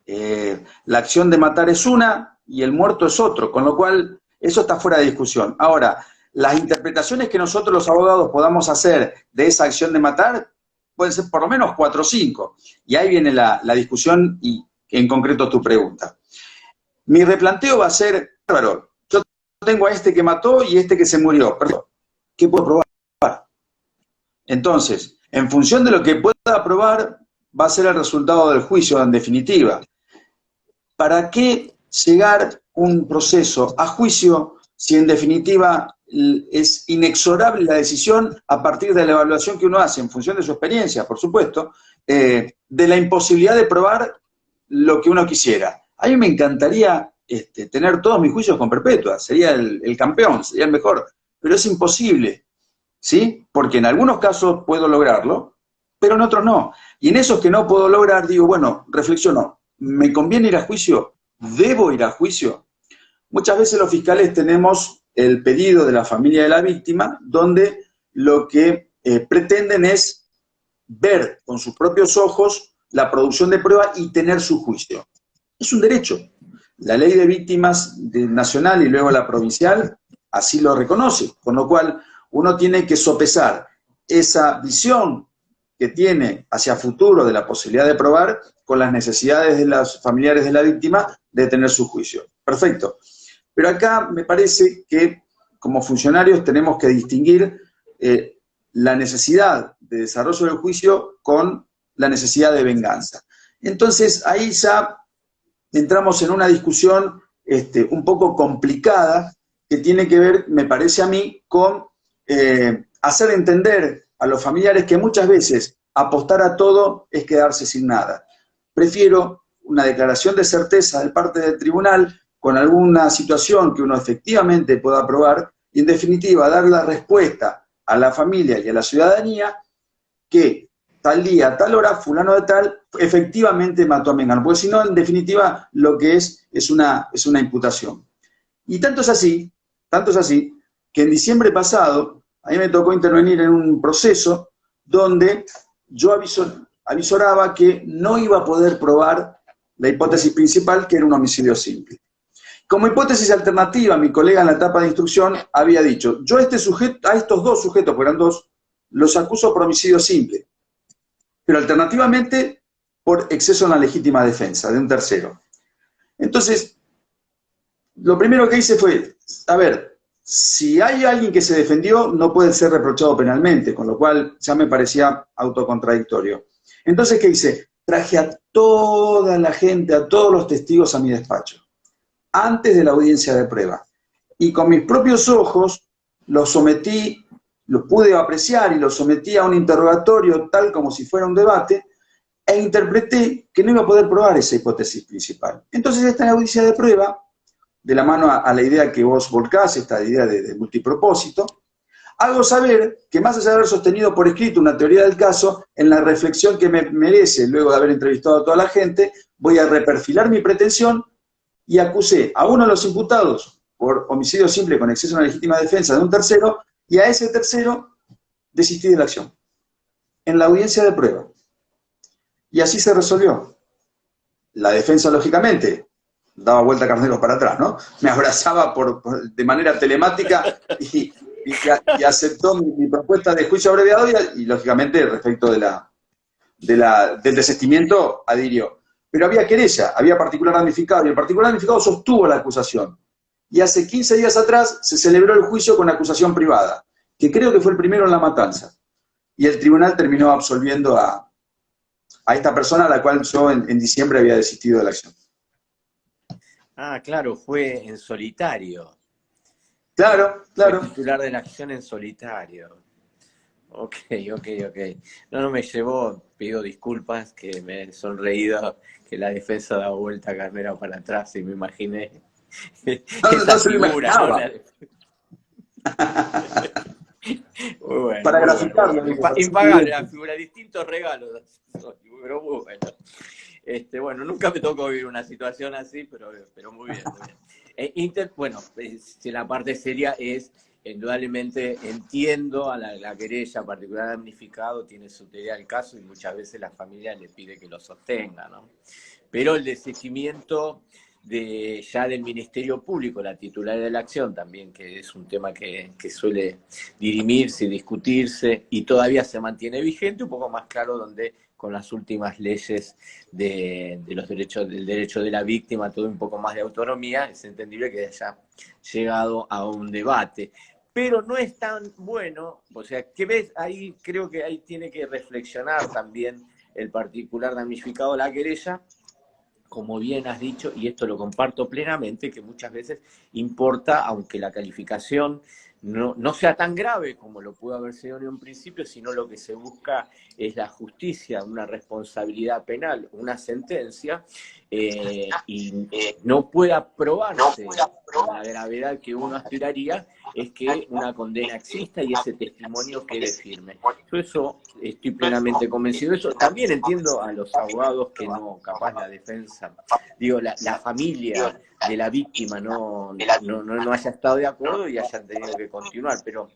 La acción de matar es una y el muerto es otro, con lo cual eso está fuera de discusión. Ahora, las interpretaciones que nosotros los abogados podamos hacer de esa acción de matar pueden ser por lo menos 4 o 5. Y ahí viene la discusión y en concreto tu pregunta. Mi replanteo va a ser, bárbaro, yo tengo a este que mató y este que se murió. Perdón, ¿qué puedo probar? Entonces, en función de lo que pueda probar, va a ser el resultado del juicio en definitiva. ¿Para qué llegar un proceso a juicio si en definitiva es inexorable la decisión a partir de la evaluación que uno hace en función de su experiencia, por supuesto, de la imposibilidad de probar lo que uno quisiera. A mí me encantaría tener todos mis juicios con perpetua, sería el campeón, sería el mejor, pero es imposible, ¿sí? Porque en algunos casos puedo lograrlo, pero en otros no. Y en esos que no puedo lograr, digo, bueno, reflexiono, ¿me conviene ir a juicio? ¿Debo ir a juicio? Muchas veces los fiscales tenemos el pedido de la familia de la víctima, donde lo que pretenden es ver con sus propios ojos la producción de prueba y tener su juicio. Es un derecho. La ley de víctimas nacional y luego la provincial así lo reconoce, con lo cual uno tiene que sopesar esa visión que tiene hacia futuro de la posibilidad de probar con las necesidades de los familiares de la víctima de tener su juicio. Perfecto. Pero acá me parece que como funcionarios tenemos que distinguir la necesidad de desarrollo del juicio con la necesidad de venganza. Entonces ahí ya entramos en una discusión un poco complicada que tiene que ver, me parece a mí, con hacer entender a los familiares que muchas veces apostar a todo es quedarse sin nada. Prefiero una declaración de certeza de parte del tribunal con alguna situación que uno efectivamente pueda probar y, en definitiva, dar la respuesta a la familia y a la ciudadanía que tal día, tal hora, fulano de tal, efectivamente mató a Mengano. Porque si no, en definitiva, lo que es una imputación. Y tanto es así, que en diciembre pasado, a mí me tocó intervenir en un proceso donde yo avisoraba que no iba a poder probar la hipótesis principal, que era un homicidio simple. Como hipótesis alternativa, mi colega en la etapa de instrucción había dicho, yo a estos dos sujetos, porque eran dos, los acuso por homicidio simple, pero alternativamente por exceso en la legítima defensa de un tercero. Entonces, lo primero que hice fue, a ver, si hay alguien que se defendió, no puede ser reprochado penalmente, con lo cual ya me parecía autocontradictorio. Entonces, ¿qué hice? Traje a toda la gente, a todos los testigos a mi despacho, antes de la audiencia de prueba. Y con mis propios ojos los sometí, los pude apreciar y los sometí a un interrogatorio tal como si fuera un debate, e interpreté que no iba a poder probar esa hipótesis principal. Entonces, esta audiencia de prueba, de la mano a la idea que vos volcás, esta idea de multipropósito, hago saber que más allá de haber sostenido por escrito una teoría del caso, en la reflexión que me merece, luego de haber entrevistado a toda la gente, voy a reperfilar mi pretensión y acusé a uno de los imputados por homicidio simple con exceso a una legítima defensa de un tercero, y a ese tercero desistí de la acción, en la audiencia de prueba. Y así se resolvió. La defensa, lógicamente, daba vuelta carneros para atrás, ¿no? Me abrazaba de manera telemática y aceptó mi propuesta de juicio abreviado y lógicamente, respecto del desistimiento, adhirió. Pero había querella, había particular damnificado, y el particular damnificado sostuvo la acusación. Y hace 15 días atrás se celebró el juicio con acusación privada, que creo que fue el primero en la matanza. Y el tribunal terminó absolviendo a esta persona a la cual yo en diciembre había desistido de la acción. Ah, claro, fue en solitario. Claro, claro. Fue titular de la acción en solitario. Ok. No me llevó, pido disculpas, que me he sonreído, que la defensa da vuelta carnera para atrás y me imaginé esa figura, ¿no? Muy bueno. Para graficarlo. Impagable la figura, distintos regalos. Pero muy bueno. Bueno, nunca me tocó vivir una situación así, pero muy bien, muy bien. Bueno, si la parte seria es, indudablemente, entiendo a la querella particular damnificado, tiene su teoría del caso y muchas veces la familia le pide que lo sostenga, ¿no? Pero el desistimiento ya del Ministerio Público, la titularidad de la acción también, que es un tema que suele dirimirse y discutirse y todavía se mantiene vigente, un poco más claro donde con las últimas leyes del derecho de la víctima, todo un poco más de autonomía, es entendible que haya llegado a un debate. Pero no es tan bueno, o sea, ¿qué ves? Ahí creo que ahí tiene que reflexionar también el particular damnificado de la querella, como bien has dicho, y esto lo comparto plenamente, que muchas veces importa, aunque la calificación no sea tan grave como lo pudo haber sido en un principio, sino lo que se busca es la justicia, una responsabilidad penal, una sentencia, y no pueda probarse con la gravedad que uno aspiraría, es que una condena exista y ese testimonio quede firme. Yo eso estoy plenamente convencido de eso. También entiendo a los abogados que no, capaz la defensa, digo, la familia de la víctima no haya estado de acuerdo y hayan tenido que continuar, pero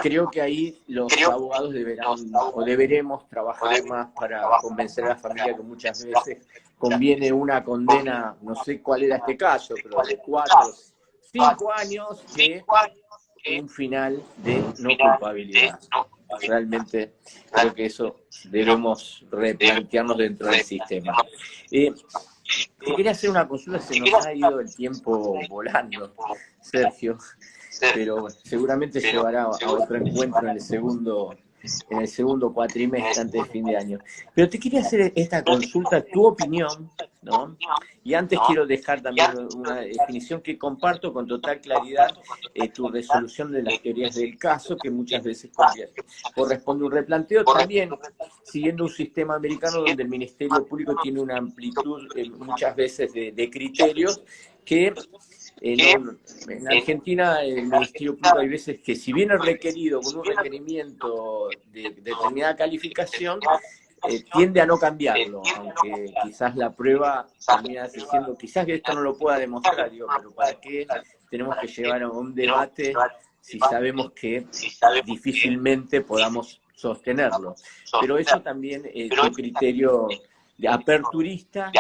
creo que ahí los abogados deberán o deberemos trabajar más para convencer a la familia que muchas veces conviene una condena, no sé cuál era este caso, pero de 4, 5 años que un final de no culpabilidad. Realmente creo que eso debemos replantearnos dentro del sistema. Te quería hacer una consulta, se nos ha ido el tiempo volando, Sergio, pero seguramente llevará a otro encuentro en el segundo cuatrimestre antes de fin de año. Pero te quería hacer esta consulta, tu opinión, ¿no? Y antes quiero dejar también una definición que comparto con total claridad, tu resolución de las teorías del caso, que muchas veces corresponde a un replanteo, también siguiendo un sistema americano donde el Ministerio Público tiene una amplitud muchas veces de criterios que en Argentina el Ministerio Público hay veces que si viene requerido con un requerimiento de determinada calificación, tiende a no cambiarlo, aunque quizás la prueba termina diciendo, quizás que esto no lo pueda demostrar, digo, pero ¿para qué tenemos que llevar a un debate si sabemos que difícilmente podamos sostenerlo? Pero eso también, tu criterio de aperturista,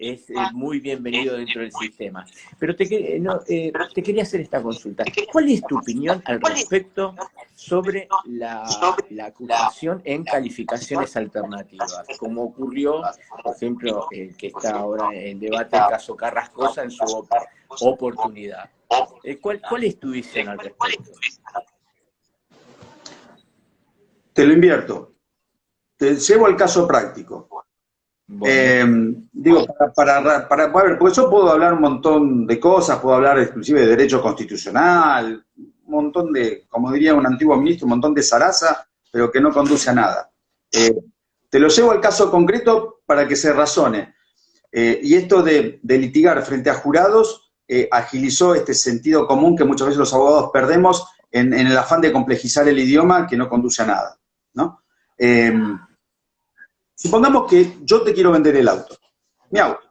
es muy bienvenido dentro del sistema. Pero te quería hacer esta consulta. ¿Cuál es tu opinión al respecto sobre la acusación en calificaciones alternativas? Como ocurrió, por ejemplo, que está ahora en debate el caso Carrascosa en su oportunidad. ¿Cuál es tu visión al respecto? Te lo invierto. Te llevo al caso práctico. Bueno. Digo, porque yo puedo hablar un montón de cosas, puedo hablar exclusive de derecho constitucional, un montón de, como diría un antiguo ministro, un montón de zaraza, pero que no conduce a nada. Te lo llevo al caso concreto para que se razone. Y esto de litigar frente a jurados agilizó este sentido común que muchas veces los abogados perdemos en el afán de complejizar el idioma que no conduce a nada, ¿no? Supongamos que yo te quiero vender el auto, mi auto,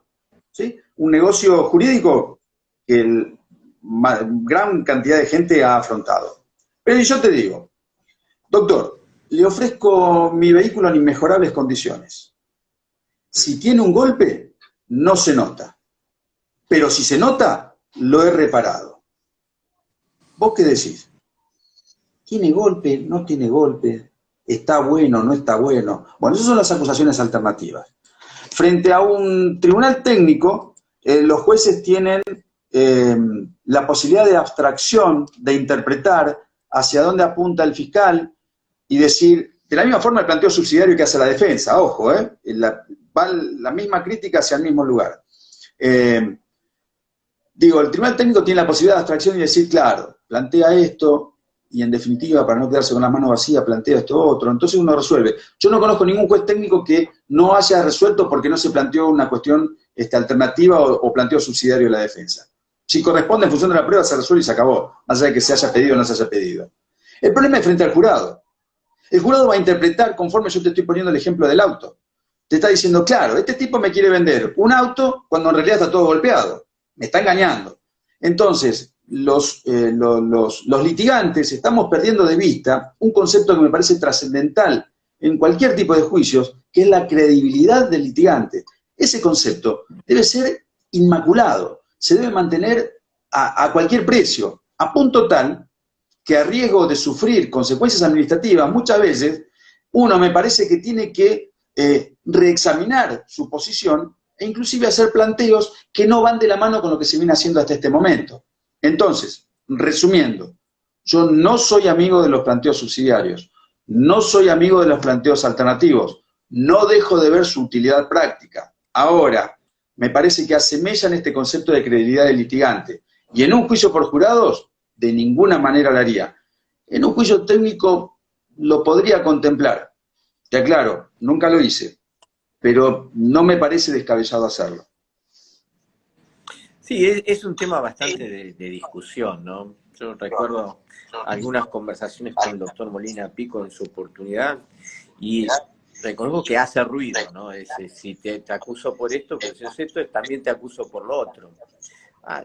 ¿sí? Un negocio jurídico que gran cantidad de gente ha afrontado. Pero yo te digo, doctor, le ofrezco mi vehículo en inmejorables condiciones. Si tiene un golpe, no se nota. Pero si se nota, lo he reparado. ¿Vos qué decís? ¿Tiene golpe? ¿No tiene golpe? ¿Está bueno? ¿No está bueno? Bueno, esas son las acusaciones alternativas. Frente a un tribunal técnico, los jueces tienen la posibilidad de abstracción, de interpretar hacia dónde apunta el fiscal y decir, de la misma forma el planteo subsidiario que hace la defensa, ojo, va la misma crítica hacia el mismo lugar. Digo, el tribunal técnico tiene la posibilidad de abstracción y decir, claro, plantea esto, y en definitiva, para no quedarse con las manos vacías, plantea esto otro, entonces uno resuelve. Yo no conozco ningún juez técnico que no haya resuelto porque no se planteó una cuestión alternativa o planteo subsidiario de la defensa. Si corresponde en función de la prueba, se resuelve y se acabó, más allá de que se haya pedido o no se haya pedido. El problema es frente al jurado. El jurado va a interpretar conforme yo te estoy poniendo el ejemplo del auto. Te está diciendo, claro, este tipo me quiere vender un auto cuando en realidad está todo golpeado. Me está engañando. Entonces, los litigantes estamos perdiendo de vista un concepto que me parece trascendental en cualquier tipo de juicios, que es la credibilidad del litigante. Ese concepto debe ser inmaculado, se debe mantener a cualquier precio, a punto tal que a riesgo de sufrir consecuencias administrativas, muchas veces uno me parece que tiene que reexaminar su posición e inclusive hacer planteos que no van de la mano con lo que se viene haciendo hasta este momento. Entonces, resumiendo, yo no soy amigo de los planteos subsidiarios, no soy amigo de los planteos alternativos, no dejo de ver su utilidad práctica. Ahora, me parece que asemellan este concepto de credibilidad del litigante. Y en un juicio por jurados, de ninguna manera lo haría. En un juicio técnico lo podría contemplar. Te aclaro, nunca lo hice, pero no me parece descabellado hacerlo. Sí, es un tema bastante de discusión, ¿no? Yo recuerdo algunas conversaciones con el doctor Molina Pico en su oportunidad y reconozco que hace ruido, ¿no? Si te acuso por esto, pero si es esto, también te acuso por lo otro.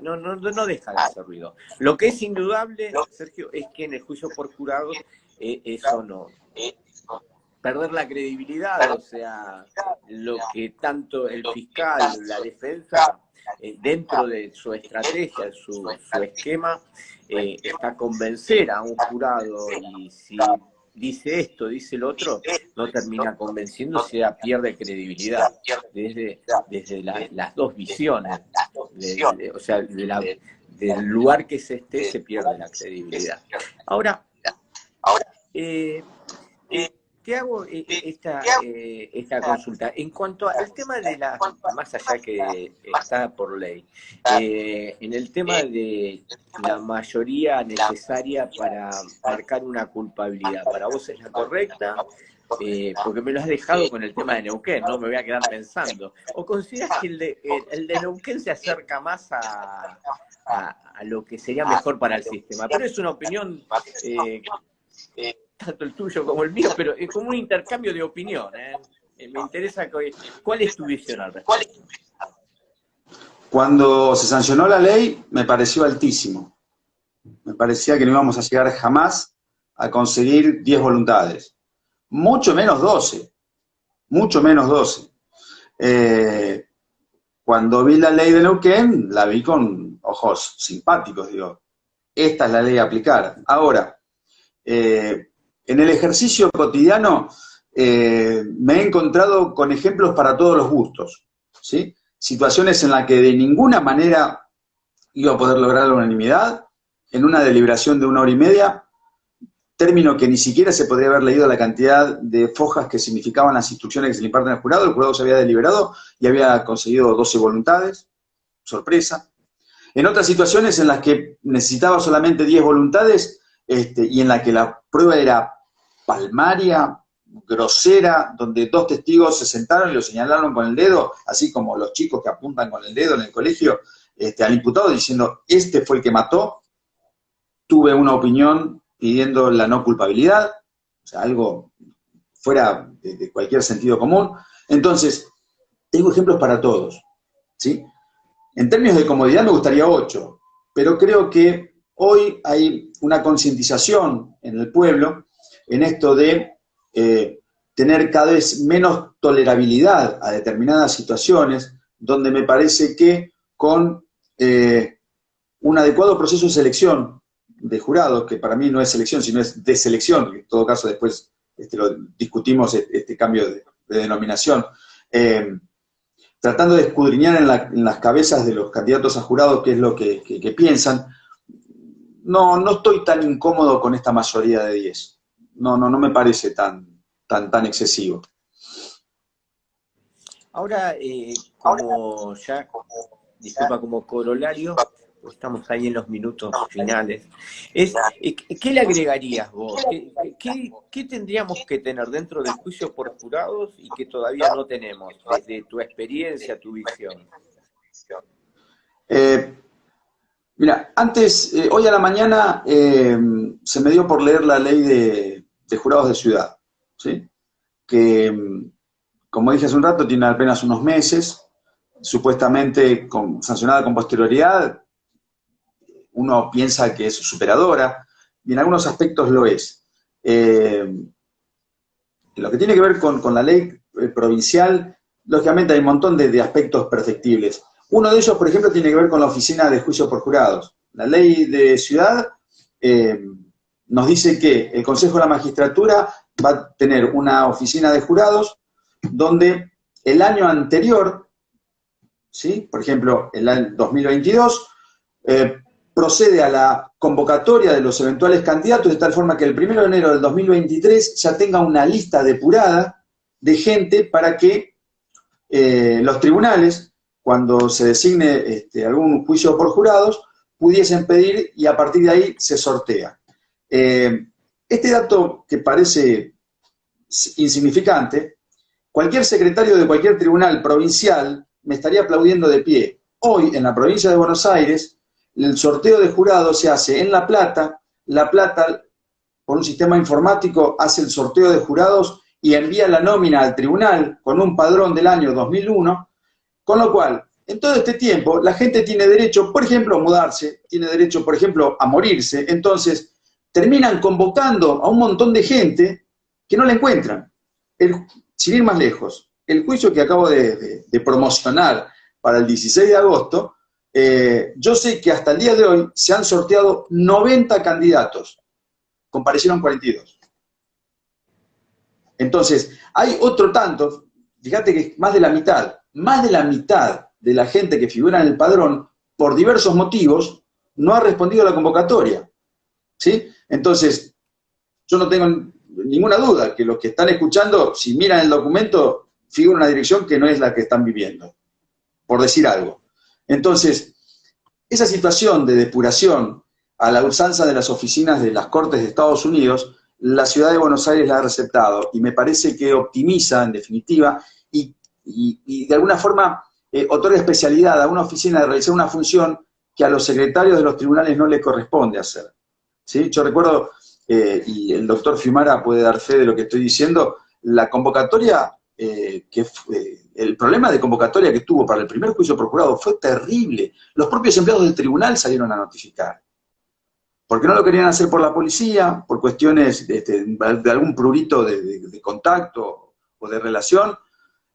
No deja de hacer ruido. Lo que es indudable, Sergio, es que en el juicio por jurados eso no. Perder la credibilidad, o sea, lo que tanto el fiscal, la defensa, dentro de su estrategia, su esquema, está convencer a un jurado y si dice esto, dice el otro, no termina convenciendo, o sea, pierde credibilidad desde las dos visiones, o sea, del lugar que se esté se pierde la credibilidad. Ahora, te hago esta consulta. En cuanto al tema de más allá que está por ley, en el tema de la mayoría necesaria para marcar una culpabilidad, ¿para vos es la correcta? Porque me lo has dejado con el tema de Neuquén, no me voy a quedar pensando. ¿O consideras que el de Neuquén se acerca más a lo que sería mejor para el sistema? Pero es una opinión... tanto el tuyo como el mío, pero es como un intercambio de opinión. Me interesa cuál es tu visión al respecto. Cuando se sancionó la ley, me pareció altísimo. Me parecía que no íbamos a llegar jamás a conseguir 10 voluntades. Mucho menos 12. Mucho menos 12. Cuando vi la ley de Neuquén, la vi con ojos simpáticos, digo, esta es la ley a aplicar. Ahora, en el ejercicio cotidiano me he encontrado con ejemplos para todos los gustos, ¿sí? Situaciones en las que de ninguna manera iba a poder lograr la unanimidad, en una deliberación de 1 hora y media, término que ni siquiera se podría haber leído la cantidad de fojas que significaban las instrucciones que se le imparten al jurado. El jurado se había deliberado y había conseguido 12 voluntades, sorpresa. En otras situaciones en las que necesitaba solamente 10 voluntades y en la que la prueba era palmaria, grosera, donde 2 testigos se sentaron y lo señalaron con el dedo, así como los chicos que apuntan con el dedo en el colegio al imputado diciendo, este fue el que mató, tuve una opinión pidiendo la no culpabilidad, o sea, algo fuera de cualquier sentido común. Entonces, tengo ejemplos para todos, ¿sí? En términos de comodidad me gustaría 8, pero creo que hoy hay una concientización en el pueblo en esto de tener cada vez menos tolerabilidad a determinadas situaciones, donde me parece que con un adecuado proceso de selección de jurados, que para mí no es selección, sino es deselección, que en todo caso después lo discutimos, este cambio de denominación, tratando de escudriñar en las cabezas de los candidatos a jurado qué es lo que piensan, no estoy tan incómodo con esta mayoría de 10. No me parece tan excesivo. Ahora, como corolario, estamos ahí en los minutos finales, ¿qué le agregarías vos? ¿Qué tendríamos que tener dentro del juicio por jurados y que todavía no tenemos, desde tu experiencia, tu visión? Mira, hoy a la mañana se me dio por leer la ley de jurados de ciudad, ¿sí? Que, como dije hace un rato, tiene apenas unos meses, supuestamente sancionada con posterioridad. Uno piensa que es superadora, y en algunos aspectos lo es. Lo que tiene que ver con la ley provincial, lógicamente hay un montón de aspectos perfectibles. Uno de ellos, por ejemplo, tiene que ver con la oficina de juicio por jurados. La ley de ciudad nos dice que el Consejo de la Magistratura va a tener una oficina de jurados donde el año anterior, ¿sí? Por ejemplo, el año 2022, procede a la convocatoria de los eventuales candidatos de tal forma que el 1 de enero del 2023 ya tenga una lista depurada de gente para que los tribunales, cuando se designe algún juicio por jurados, pudiesen pedir y a partir de ahí se sortea. Este dato que parece insignificante, cualquier secretario de cualquier tribunal provincial me estaría aplaudiendo de pie. Hoy, en la provincia de Buenos Aires, el sorteo de jurados se hace en La Plata, por un sistema informático, hace el sorteo de jurados y envía la nómina al tribunal con un padrón del año 2001, con lo cual, en todo este tiempo, la gente tiene derecho, por ejemplo, a mudarse, tiene derecho, por ejemplo, a morirse, entonces terminan convocando a un montón de gente que no la encuentran. Sin ir más lejos, el juicio que acabo de promocionar para el 16 de agosto, yo sé que hasta el día de hoy se han sorteado 90 candidatos, comparecieron 42. Entonces, hay otro tanto, fíjate que más de la mitad de la gente que figura en el padrón, por diversos motivos, no ha respondido a la convocatoria, ¿sí? Entonces, yo no tengo ninguna duda que los que están escuchando, si miran el documento, figura una dirección que no es la que están viviendo, por decir algo. Entonces, esa situación de depuración a la usanza de las oficinas de las Cortes de Estados Unidos, la ciudad de Buenos Aires la ha receptado y me parece que optimiza, en definitiva, y de alguna forma otorga especialidad a una oficina de realizar una función que a los secretarios de los tribunales no les corresponde hacer, ¿sí? Yo recuerdo, y el doctor Fiumara puede dar fe de lo que estoy diciendo, la convocatoria, el problema de convocatoria que tuvo para el primer juicio por jurado fue terrible. Los propios empleados del tribunal salieron a notificar. Porque no lo querían hacer por la policía, por cuestiones de algún prurito de contacto o de relación.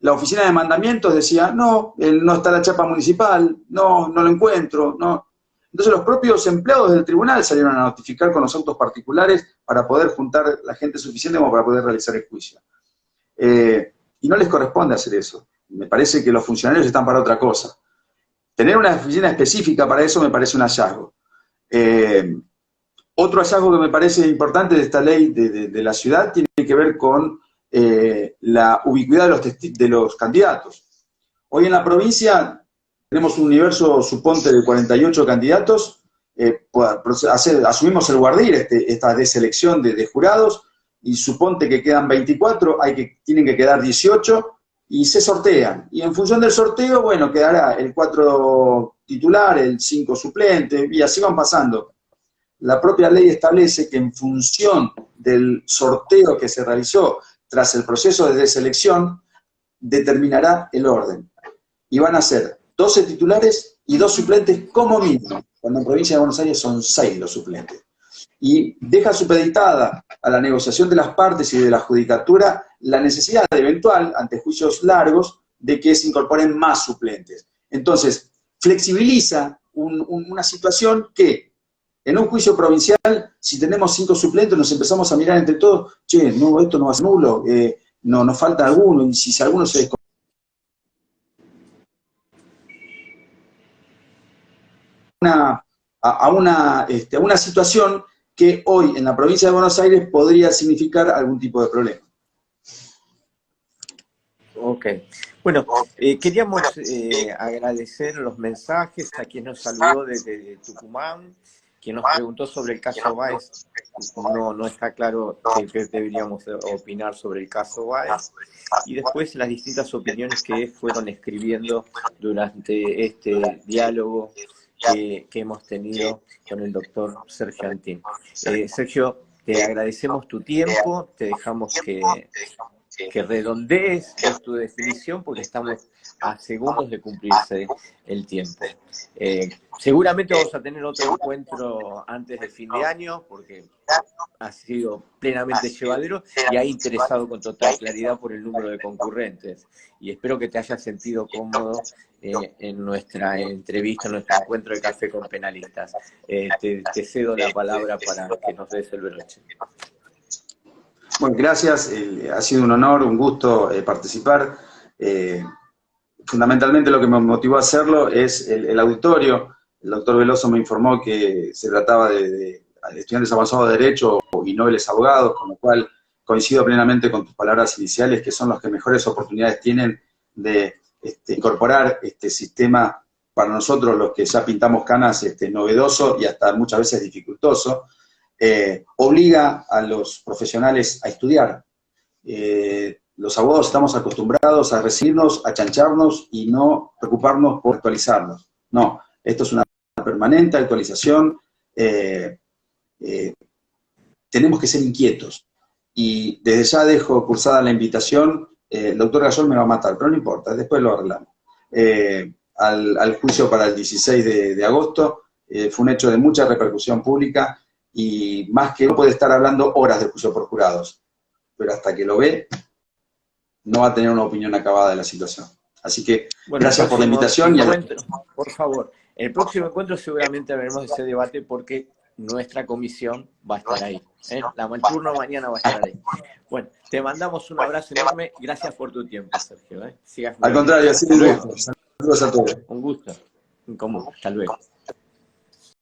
La oficina de mandamientos decía, no, no está la chapa municipal, no lo encuentro, no. Entonces los propios empleados del tribunal salieron a notificar con los autos particulares para poder juntar la gente suficiente como para poder realizar el juicio. Y no les corresponde hacer eso. Me parece que los funcionarios están para otra cosa. Tener una oficina específica para eso me parece un hallazgo. Otro hallazgo que me parece importante de esta ley de la ciudad tiene que ver con la ubicuidad de los candidatos. Hoy en la provincia tenemos un universo, suponte, de 48 candidatos, asumimos el guardir, esta deselección de jurados, y suponte que quedan 24, tienen que quedar 18, y se sortean. Y en función del sorteo, bueno, quedará el 4 titular, el 5 suplente, y así van pasando. La propia ley establece que en función del sorteo que se realizó tras el proceso de deselección, determinará el orden. Y van a ser 12 titulares y 2 suplentes como mínimo, cuando en provincia de Buenos Aires son 6 los suplentes. Y deja supeditada a la negociación de las partes y de la judicatura la necesidad eventual, ante juicios largos, de que se incorporen más suplentes. Entonces, flexibiliza una situación que, en un juicio provincial, si tenemos 5 suplentes, nos empezamos a mirar entre todos, che, no, esto no va a ser nulo, no, nos falta alguno, y si alguno se desconoce, a una situación que hoy en la provincia de Buenos Aires podría significar algún tipo de problema. Ok. Bueno, queríamos agradecer los mensajes a quien nos saludó desde Tucumán, quien nos preguntó sobre el caso Báez. No está claro qué deberíamos opinar sobre el caso Báez. Y después las distintas opiniones que fueron escribiendo durante este diálogo que hemos tenido con el doctor Sergio Antín. Sergio, te agradecemos tu tiempo, te dejamos que redondees tu definición porque estamos a segundos de cumplirse el tiempo. Seguramente vamos a tener otro encuentro antes de fin de año porque ha sido plenamente llevadero y ha interesado con total claridad por el número de concurrentes. Y espero que te hayas sentido cómodo en nuestra entrevista, en nuestro encuentro de café con penalistas. Te cedo la palabra para que nos des el broche. Bueno, gracias. Ha sido un honor, un gusto participar. Fundamentalmente lo que me motivó a hacerlo es el auditorio. El doctor Veloso me informó que se trataba de estudiantes avanzados de Derecho y nobles abogados, con lo cual coincido plenamente con tus palabras iniciales, que son los que mejores oportunidades tienen de incorporar este sistema para nosotros los que ya pintamos canas, novedoso y hasta muchas veces dificultoso, obliga a los profesionales a estudiar. Los abogados estamos acostumbrados a recibirnos, a chancharnos y no preocuparnos por actualizarnos. No, esto es una permanente actualización. Tenemos que ser inquietos. Y desde ya dejo cursada la invitación. El doctor Gayol me va a matar, pero no importa, después lo arreglamos. Al juicio para el 16 de agosto, fue un hecho de mucha repercusión pública y más que uno puede estar hablando horas de juicio por jurados, pero hasta que lo ve, no va a tener una opinión acabada de la situación. Así que, bueno, gracias por la invitación. Por favor, en el próximo encuentro seguramente veremos ese debate porque nuestra comisión va a estar ahí. El turno mañana va a estar ahí. Bueno, te mandamos un abrazo enorme. Gracias por tu tiempo, Sergio. Al contrario, así un gusto. Saludos a todos. Un gusto. En común. Hasta luego.